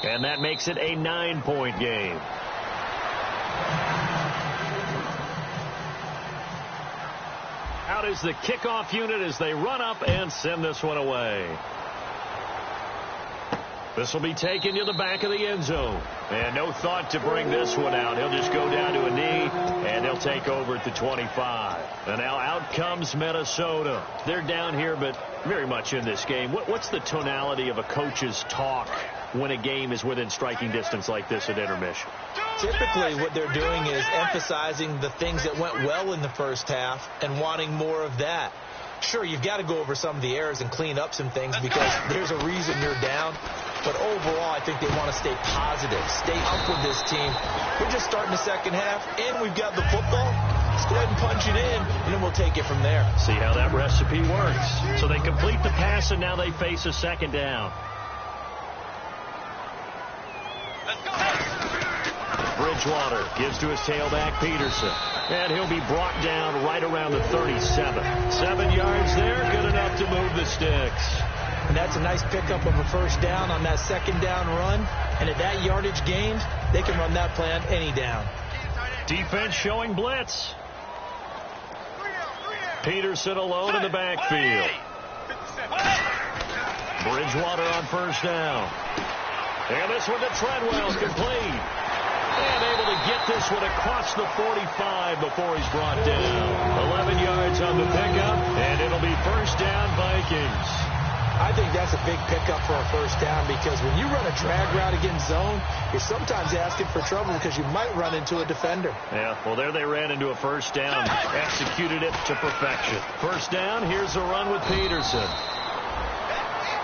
And that makes it a 9-point game. Out is the kickoff unit as they run up and send this one away. This will be taken to the back of the end zone. And no thought to bring this one out. He'll just go down to a knee, and they'll take over at the 25. And now out comes Minnesota. They're down here, but very much in this game. What's the tonality of a coach's talk when a game is within striking distance like this at intermission? Typically what they're doing is emphasizing the things that went well in the first half and wanting more of that. Sure, you've got to go over some of the errors and clean up some things because there's a reason you're down. But overall, I think they want to stay positive, stay up with this team. We're just starting the second half, and we've got the football. Let's go ahead and punch it in, and then we'll take it from there. See how that recipe works. So they complete the pass, and now they face a second down. Bridgewater gives to his tailback, Peterson. And he'll be brought down right around the 37. 7 yards there, good enough to move the sticks. And that's a nice pickup of a first down on that second down run. And at that yardage gained, they can run that play on any down. Defense showing blitz. Peterson alone in the backfield. Bridgewater on first down. And this one to Treadwell, complete. And able to get this one across the 45 before he's brought down. 11 yards on the pickup, and it'll be first down Vikings. I think that's a big pickup for a first down because when you run a drag route against zone, you're sometimes asking for trouble because you might run into a defender. Yeah, well, there they ran into a first down, executed it to perfection. First down, here's a run with Peterson.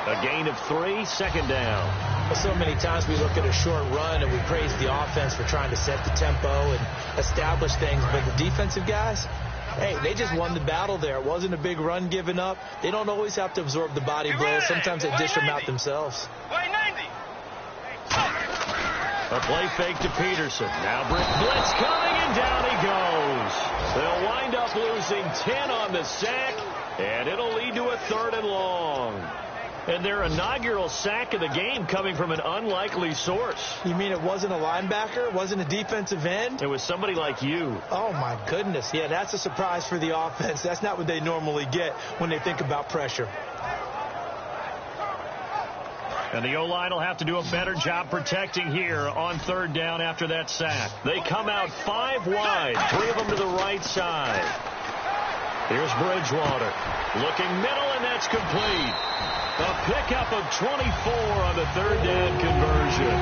A gain of 3, second down. So many times we look at a short run and we praise the offense for trying to set the tempo and establish things, but the defensive guys, hey, they just won the battle there. It wasn't a big run given up. They don't always have to absorb the body blows. Sometimes they dish them out themselves. A play fake to Peterson. Now blitz coming, and down he goes. They'll wind up losing 10 on the sack, and it'll lead to a 3rd and long. And their inaugural sack of the game coming from an unlikely source. You mean it wasn't a linebacker? It wasn't a defensive end? It was somebody like you. Oh, my goodness. Yeah, that's a surprise for the offense. That's not what they normally get when they think about pressure. And the O-line will have to do a better job protecting here on 3rd down after that sack. They come out 5 wide, 3 of them to the right side. Here's Bridgewater. Looking middle, and that's complete. A pickup of 24 on the 3rd down conversion.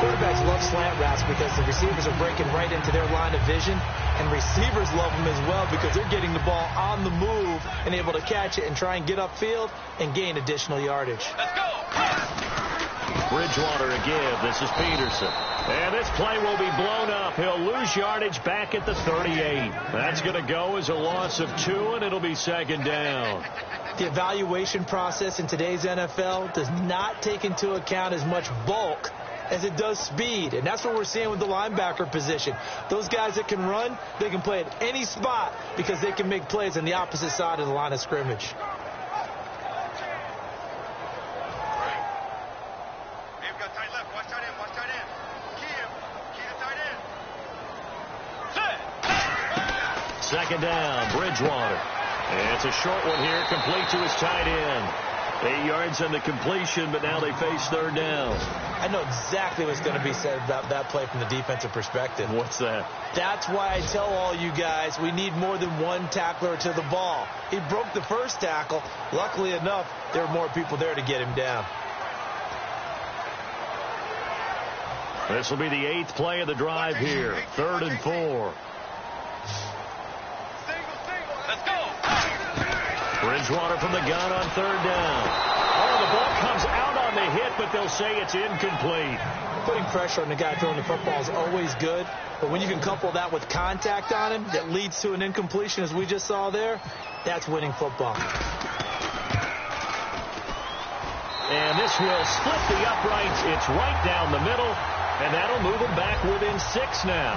Quarterbacks love slant routes because the receivers are breaking right into their line of vision, and receivers love them as well because they're getting the ball on the move and able to catch it and try and get upfield and gain additional yardage. Let's go. Bridgewater again. This is Peterson. And this play will be blown up. He'll lose yardage back at the 38. That's going to go as a loss of 2, and it'll be second down. The evaluation process in today's NFL does not take into account as much bulk as it does speed. And that's what we're seeing with the linebacker position. Those guys that can run, they can play at any spot because they can make plays on the opposite side of the line of scrimmage. Second down, Bridgewater. And it's a short one here, complete to his tight end. 8 yards on the completion, but now they face 3rd down. I know exactly what's going to be said about that play from the defensive perspective. What's that? That's why I tell all you guys we need more than one tackler to the ball. He broke the first tackle. Luckily enough, there were more people there to get him down. This will be the 8th play of the drive here. 3rd and 4. Bridgewater from the gun on 3rd down. Oh, the ball comes out on the hit, but they'll say it's incomplete. Putting pressure on the guy throwing the football is always good, but when you can couple that with contact on him that leads to an incompletion, as we just saw there, that's winning football. And this will split the uprights. It's right down the middle, and that'll move them back within 6 now.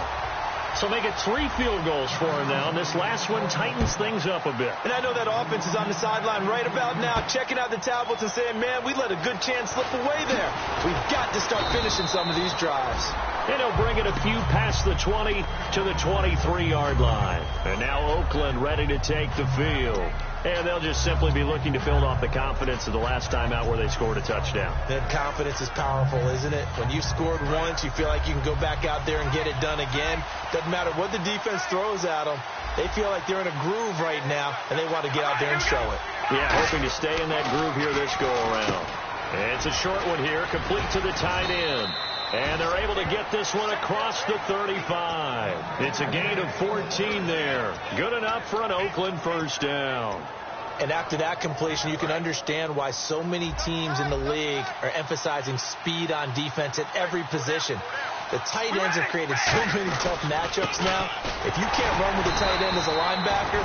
So make it 3 field goals for him now, and this last one tightens things up a bit. And I know that offense is on the sideline right about now, checking out the tablets and saying, man, we let a good chance slip away there. We've got to start finishing some of these drives. And he'll bring it a few past the 20 to the 23-yard line. And now Oakland ready to take the field. And they'll just simply be looking to build off the confidence of the last time out where they scored a touchdown. That confidence is powerful, isn't it? When you've scored once, you feel like you can go back out there and get it done again. Doesn't matter what the defense throws at them. They feel like they're in a groove right now, and they want to get out there and show it. Yeah, hoping to stay in that groove here this go-around. And it's a short one here, complete to the tight end. And they're able to get this one across the 35. It's a gain of 14 there. Good enough for an Oakland first down. And after that completion, you can understand why so many teams in the league are emphasizing speed on defense at every position. The tight ends have created so many tough matchups now. If you can't run with the tight end as a linebacker,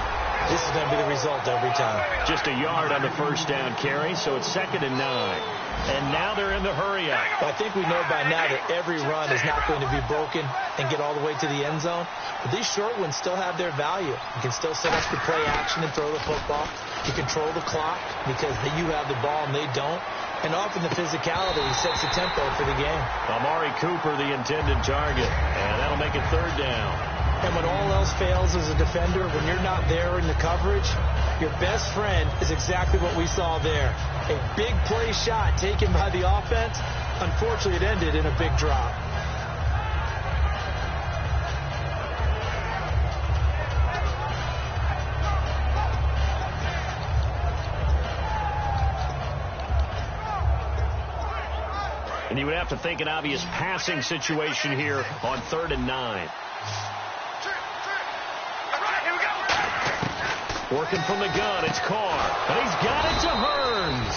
this is going to be the result every time. Just a yard on the first down carry, so it's 2nd and 9. And now they're in the hurry-up. I think we know by now that every run is not going to be broken and get all the way to the end zone. But these short ones still have their value. You can still set up the play action and throw the football. You control the clock because you have the ball and they don't. And often the physicality sets the tempo for the game. Amari Cooper, the intended target. And that'll make it 3rd down. And when all else fails as a defender, when you're not there in the coverage, your best friend is exactly what we saw there. A big play shot taken by the offense. Unfortunately, it ended in a big drop. And you would have to think an obvious passing situation here on 3rd and 9. Working from the gun, it's Carr. And he's got it to Hearns.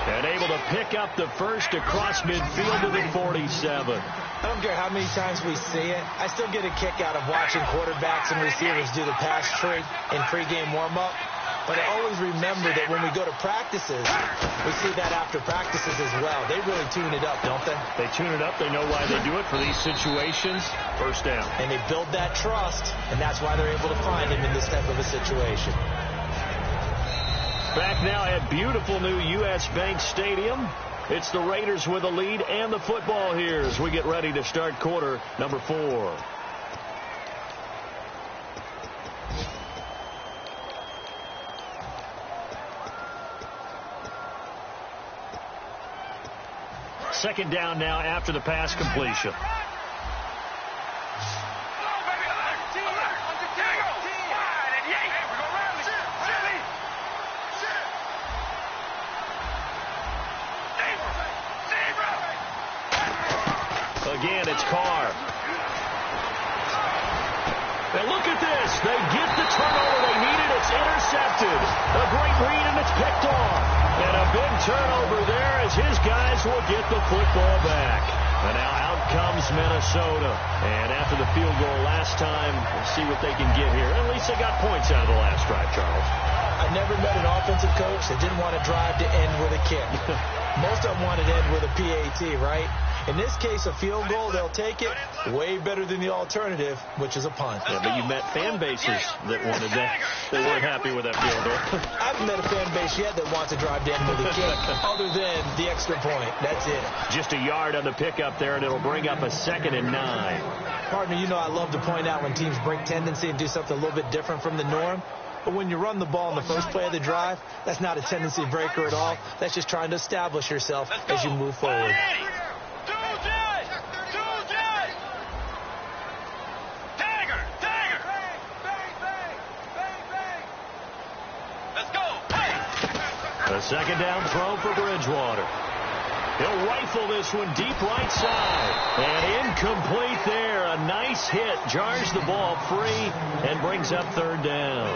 And able to pick up the first across midfield to the 47. I don't care how many times we see it. I still get a kick out of watching quarterbacks and receivers do the pass trick in pregame warm-up. But I always remember that when we go to practices, we see that after practices as well. They really tune it up, don't they? They tune it up. They know why they do it for these situations. First down. And they build that trust, and that's why they're able to find him in this type of a situation. Back now at beautiful new U.S. Bank Stadium. It's the Raiders with the lead and the football here as we get ready to start quarter number 4. Second down now after the pass completion. Again, it's Carr. And look at this. They get the turnover they needed. It's intercepted. A great read, and it's picked off. And a big turnover there as his guys will get the football back. And now out comes Minnesota. And after the field goal last time, we'll see what they can get here. At least they got points out of the last drive, Charles. I never met an offensive coach that didn't want to drive to end with a kick. Most of them wanted to end with a PAT, right? In this case, a field goal, they'll take it. Way better than the alternative, which is a punt. Yeah, but you met fan bases that wanted that. They weren't happy with that field goal. I haven't met a fan base yet that wants to drive to end with a kick, other than the extra point. That's it. Just a yard on the pickup there, and it'll bring up a 2nd and 9. Partner, you know I love to point out when teams break tendency and do something a little bit different from the norm. But when you run the ball in the first play of the drive, that's not a tendency breaker at all. That's just trying to establish yourself as you move forward. A second down throw for Bridgewater. He'll rifle this one deep right side. And incomplete there. A nice hit. Jars the ball free and brings up 3rd down.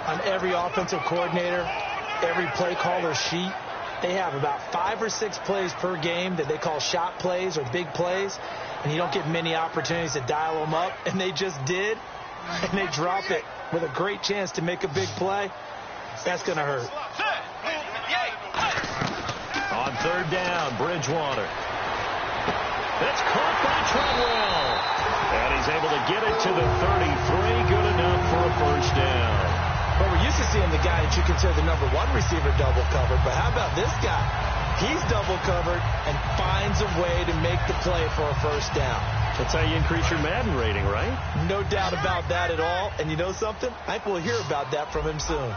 On every offensive coordinator, every play caller sheet, they have about 5 or 6 plays per game that they call shot plays or big plays. And you don't get many opportunities to dial them up. And they just did. And they drop it with a great chance to make a big play. That's going to hurt. third down, Bridgewater. That's caught by Treadwell. And he's able to get it to the 33. Good enough for a first down. Well, we're used to seeing the guy that you consider the number one receiver double covered, but how about this guy? He's double covered and finds a way to make the play for a first down. That's how you increase your Madden rating, right? No doubt about that at all. And you know something? I think we'll hear about that from him soon.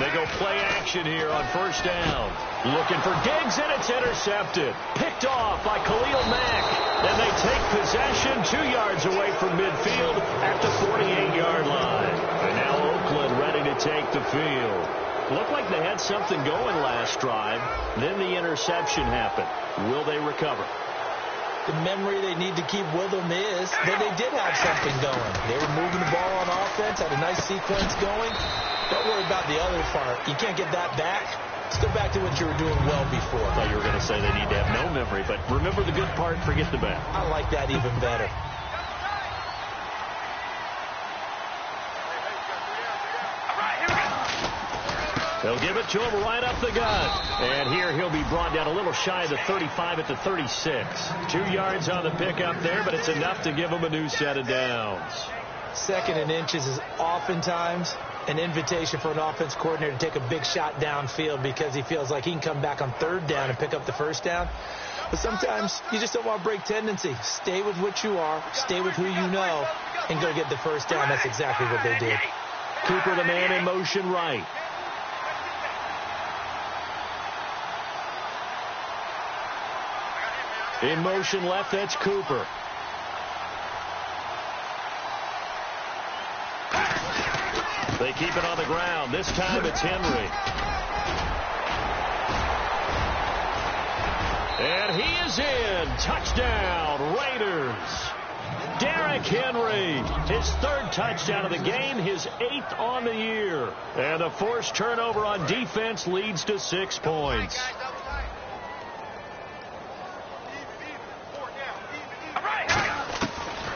They go play action here on first down. Looking for Diggs, and it's intercepted. Picked off by Khalil Mack. And they take possession 2 yards away from midfield at the 48-yard line. And now Oakland ready to take the field. Looked like they had something going last drive. Then the interception happened. Will they recover? The memory they need to keep with them is that they did have something going. They were moving the ball on offense, had a nice sequence going. Don't worry about the other part. You can't get that back. Let's go back to what you were doing well before. I thought you were going to say they need to have no memory, but remember the good part, forget the bad. I like that even better. They'll give it to him right up the gut. And here he'll be brought down a little shy of the 35 at the 36. 2 yards on the pickup there, but it's enough to give him a new set of downs. Second and inches is oftentimes an invitation for an offense coordinator to take a big shot downfield because he feels like he can come back on third down and pick up the first down. But sometimes you just don't want to break tendency. Stay with what you are, stay with who you know, and go get the first down. That's exactly what they did. Cooper, the man in motion right. In motion left, that's Cooper. They keep it on the ground. This time it's Henry. And he is in. Touchdown, Raiders. Derrick Henry, his third touchdown of the game, his 8th on the year. And the forced turnover on defense leads to 6 points.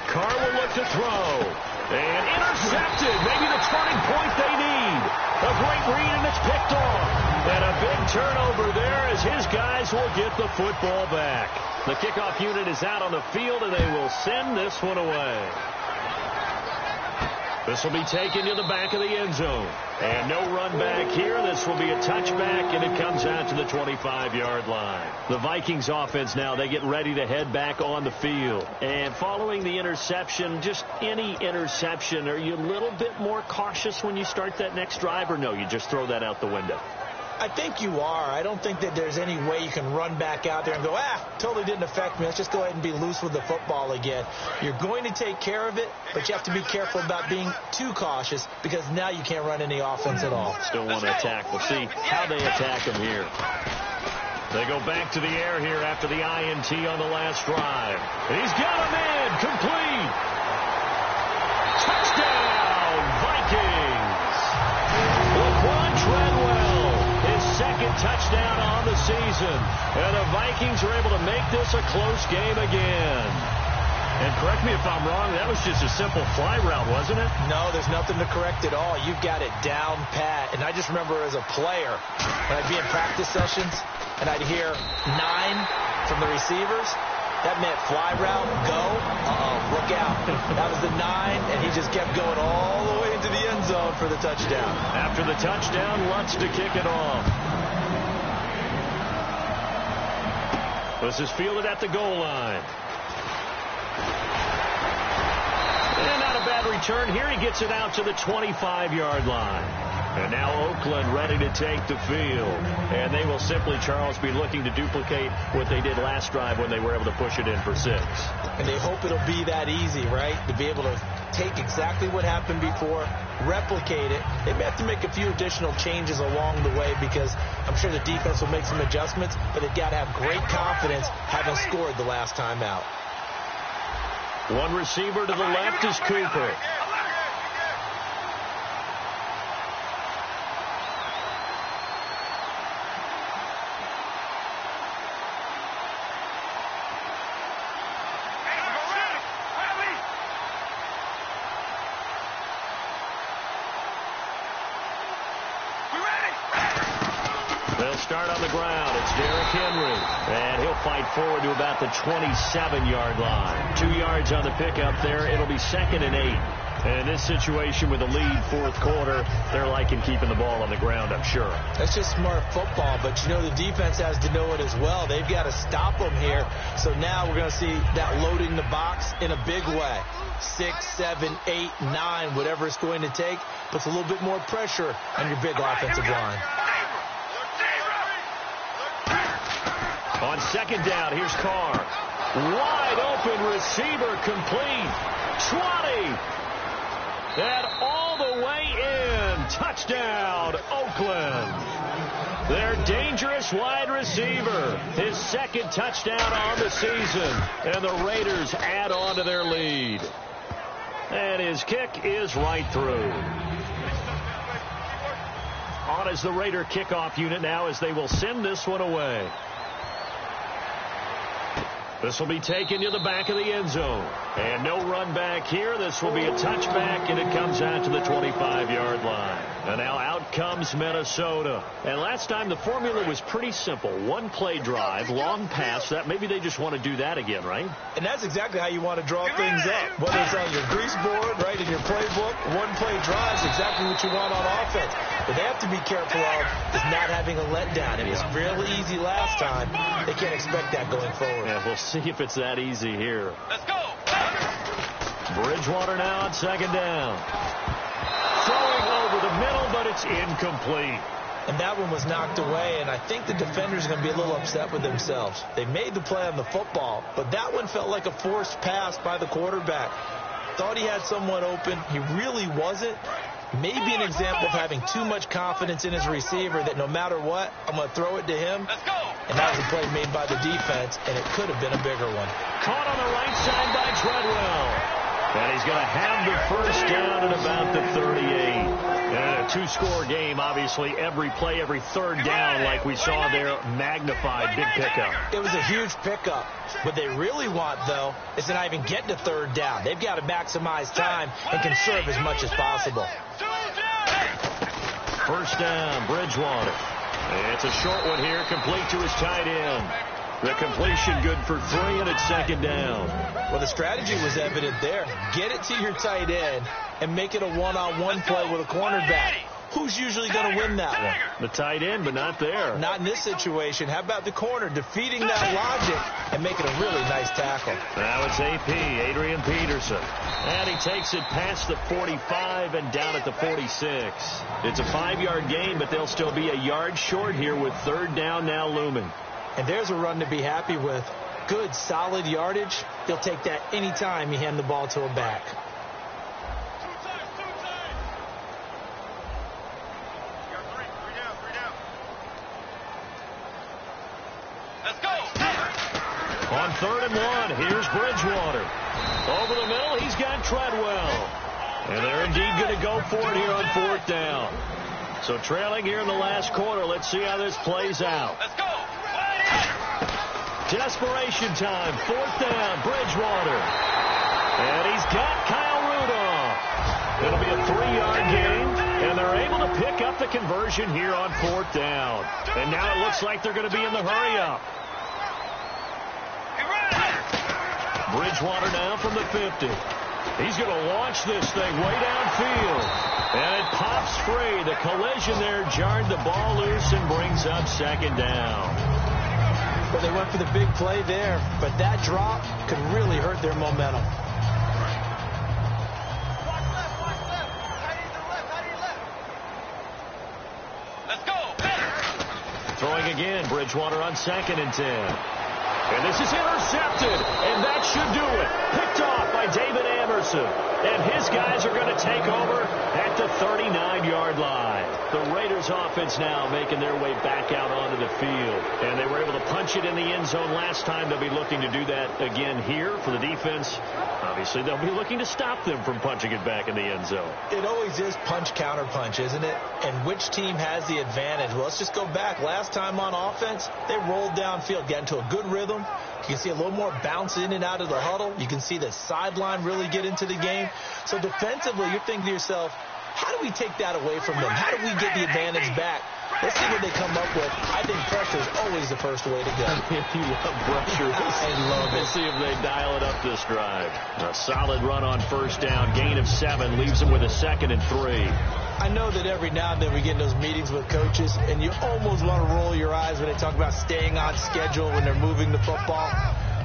Carr will look to throw. And intercepted. Maybe the turning point they need. A great read, and it's picked off. And a big turnover there as his guys will get the football back. The kickoff unit is out on the field, and they will send this one away. This will be taken to the back of the end zone. And no run back here. This will be a touchback, and it comes out to the 25-yard line. The Vikings offense now, they get ready to head back on the field. And following the interception, just any interception, are you a little bit more cautious when you start that next drive, or no, you just throw that out the window? I think you are. I don't think that there's any way you can run back out there and go, totally didn't affect me. Let's just go ahead and be loose with the football again. You're going to take care of it, but you have to be careful about being too cautious because now you can't run any offense at all. Still want to attack. We'll see how they attack him here. They go back to the air here after the INT on the last drive. He's got him in. Complete. Touchdown, Vikings. Laquan Treadwell. Second touchdown on the season. And the Vikings are able to make this a close game again. And correct me if I'm wrong, that was just a simple fly route, wasn't it? No, there's nothing to correct at all. You've got it down pat. And I just remember as a player, when I'd be in practice sessions, and I'd hear 9 from the receivers, that meant fly route, go, look out. That was the 9, and he just kept going all the way into the end zone for the touchdown. After the touchdown, Lutz to kick it off. This is fielded at the goal line. And not a bad return here. He gets it out to the 25-yard line. And now Oakland ready to take the field. And they will simply, Charles, be looking to duplicate what they did last drive when they were able to push it in for 6. And they hope it'll be that easy, right? To be able to take exactly what happened before, replicate it. They may have to make a few additional changes along the way because I'm sure the defense will make some adjustments, but they've got to have great confidence having scored the last time out. One receiver to the left is Cooper. They'll start on the ground. It's Derrick Henry. And he'll fight forward to about the 27-yard line. 2 yards on the pickup there. It'll be 2nd and 8. And in this situation with the lead fourth quarter, they're liking keeping the ball on the ground, I'm sure. That's just smart football, but you know the defense has to know it as well. They've got to stop them here. So now we're going to see that loading the box in a big way. 6, 7, 8, 9, whatever it's going to take, puts a little bit more pressure on your big offensive line. On 2nd down, here's Carr. Wide open receiver, complete. 20. And all the way in. Touchdown, Oakland. Their dangerous wide receiver. His 2nd touchdown on the season. And the Raiders add on to their lead. And his kick is right through. On is the Raider kickoff unit now as they will send this one away. This will be taken to the back of the end zone. And no run back here. This will be a touchback, and it comes out to the 25-yard line. And now out comes Minnesota. And last time the formula was pretty simple. 1-play drive, long pass. That maybe they just want to do that again, right? And that's exactly how you want to draw things up. Whether it's on your grease board, right, in your playbook, 1-play drive is exactly what you want on offense. What they have to be careful of is not having a letdown. It was really easy last time. They can't expect that going forward. Yeah, we'll see if it's that easy here. Let's go. Bridgewater now on 2nd down. Throwing over the middle, but it's incomplete. And that one was knocked away, and I think the defenders are going to be a little upset with themselves. They made the play on the football, but that one felt like a forced pass by the quarterback. Thought he had someone open. He really wasn't. Maybe an example of having too much confidence in his receiver that no matter what, I'm going to throw it to him. Let's go. And that was a play made by the defense, and it could have been a bigger one. Caught on the right side by Treadwell. And he's going to have the first down at about the 38. And a 2-score game, obviously, every play, every 3rd down, like we saw there, magnified, big pickup. It was a huge pickup. What they really want, though, is to not even get to 3rd down. They've got to maximize time and conserve as much as possible. First down, Bridgewater. It's a short one here, complete to his tight end. The completion good for 3, and it's 2nd down. Well, the strategy was evident there. Get it to your tight end and make it a one-on-one play with a cornerback. Who's usually going to win that one? The tight end, but not there. Not in this situation. How about the corner defeating that logic and making a really nice tackle? Now it's AP, Adrian Peterson. And he takes it past the 45 and down at the 46. It's a 5-yard gain, but they'll still be a yard short here with 3rd down now looming. And there's a run to be happy with. Good, solid yardage. He'll take that any time you hand the ball to a back. Let's go. On 3rd and 1, here's Bridgewater. Over the middle, he's got Treadwell. And they're indeed going to go for it here on 4th down. So trailing here in the last quarter, let's see how this plays out. Let's go. Desperation time, 4th down, Bridgewater. And he's got Kyle Rudolph. It'll be a 3-yard gain, and they're able to pick up the conversion here on 4th down. And now it looks like they're going to be in the hurry-up. Bridgewater now from the 50. He's going to launch this thing way downfield. And it pops free. The collision there jarred the ball loose and brings up 2nd down. Well, they went for the big play there, but that drop could really hurt their momentum. Let's go. Throwing again, Bridgewater on 2nd and 10. And this is intercepted, and that should do it. Picked off by David Amerson. And his guys are going to take over at the 39-yard line. The Raiders offense now making their way back out onto the field. And they were able to punch it in the end zone last time. They'll be looking to do that again here for the defense. Obviously, they'll be looking to stop them from punching it back in the end zone. It always is punch-counter-punch, isn't it? And which team has the advantage? Well, let's just go back. Last time on offense, they rolled downfield, got into a good rhythm. You can see a little more bounce in and out of the huddle. You can see the sideline really get into the game. So defensively, you're thinking to yourself, how do we take that away from them? How do we get the advantage back? Let's see what they come up with. I think pressure is always the first way to go. You love pressure. I love it. Let's see if they dial it up this drive. A solid run on first down. Gain of 7 leaves them with a 2nd and 3. I know that every now and then we get in those meetings with coaches, and you almost want to roll your eyes when they talk about staying on schedule when they're moving the football.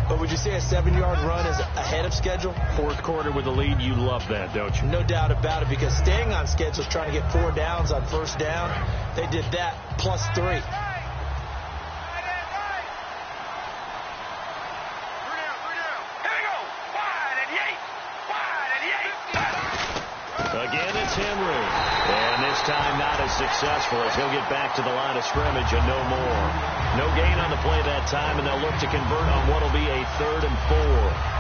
But would you say a 7-yard run is ahead of schedule? Fourth quarter with the lead, you love that, don't you? No doubt about it, because staying on schedule is trying to get 4 downs on first down. They did that plus 3. Again, it's Henry. And this time not as successful as he'll get back to the line of scrimmage and no more. No gain on the play that time, and they'll look to convert on what will be a 3rd and 4.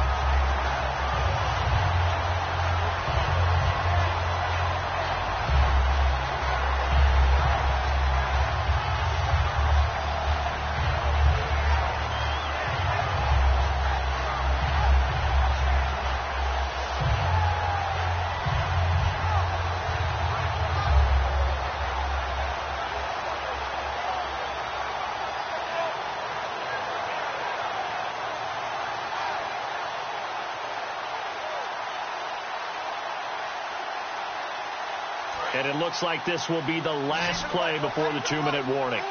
And it looks like this will be the last play before the 2-minute warning.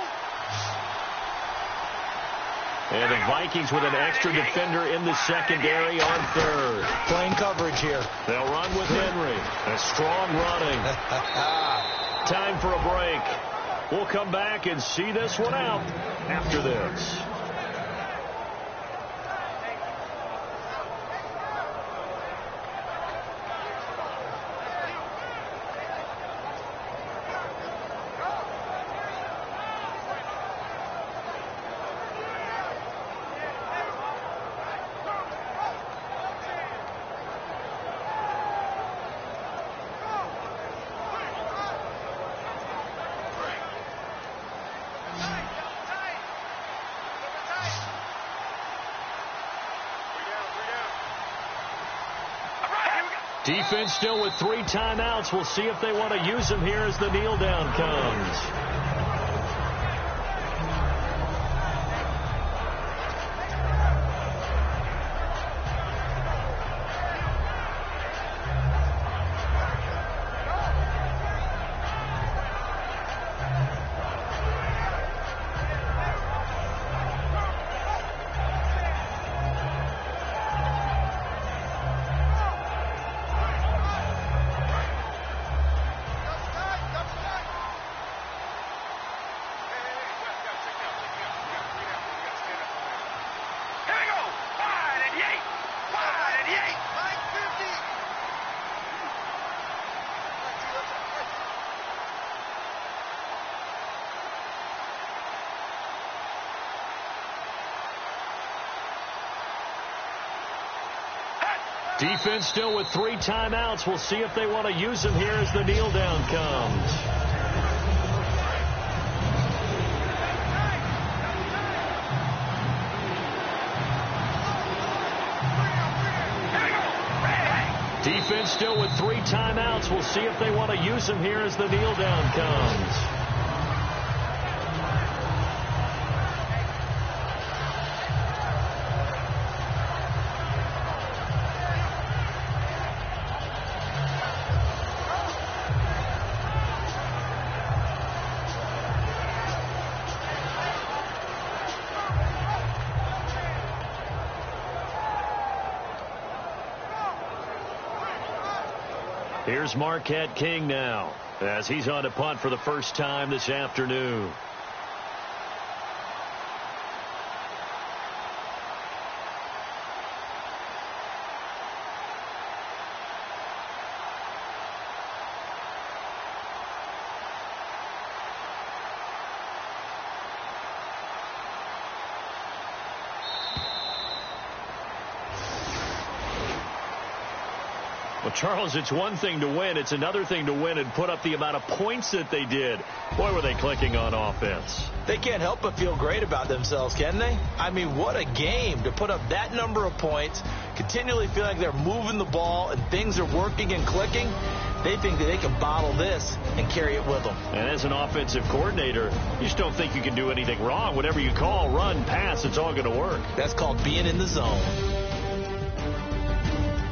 And the Vikings with an extra defender in the secondary on 3rd. Playing coverage here. They'll run with Henry. A strong running. Time for a break. We'll come back and see this one out after this. Defense still with 3 timeouts. We'll see if they want to use them here as the kneel down comes. Defense still with 3 timeouts. We'll see if they want to use them here as the kneel down comes. Defense still with 3 timeouts. We'll see if they want to use them here as the kneel down comes. Here's Marquette King now as he's on to punt for the first time this afternoon. Well, Charles, it's one thing to win. It's another thing to win and put up the amount of points that they did. Boy, were they clicking on offense. They can't help but feel great about themselves, can they? I mean, what a game to put up that number of points, continually feel like they're moving the ball and things are working and clicking. They think that they can bottle this and carry it with them. And as an offensive coordinator, you just don't think you can do anything wrong. Whatever you call, run, pass, it's all going to work. That's called being in the zone.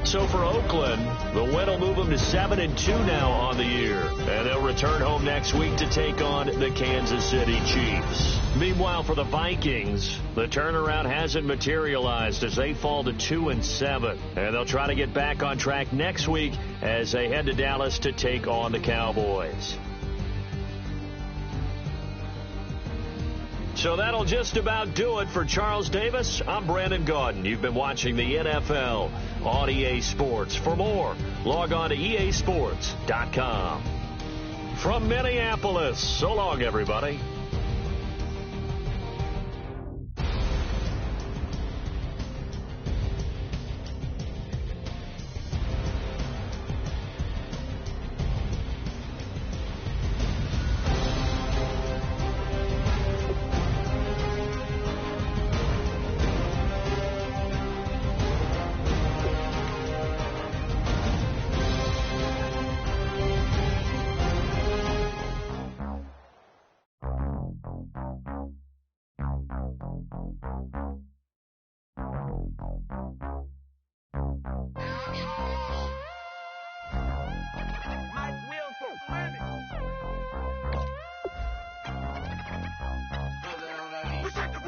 So for Oakland, the win will move them to 7-2 now on the year. And they'll return home next week to take on the Kansas City Chiefs. Meanwhile, for the Vikings, the turnaround hasn't materialized as they fall to 2-7. And they'll try to get back on track next week as they head to Dallas to take on the Cowboys. So that'll just about do it for Charles Davis. I'm Brandon Gaudin. You've been watching the NFL on EA Sports. For more, log on to easports.com. From Minneapolis, so long, everybody. Put that on that beat.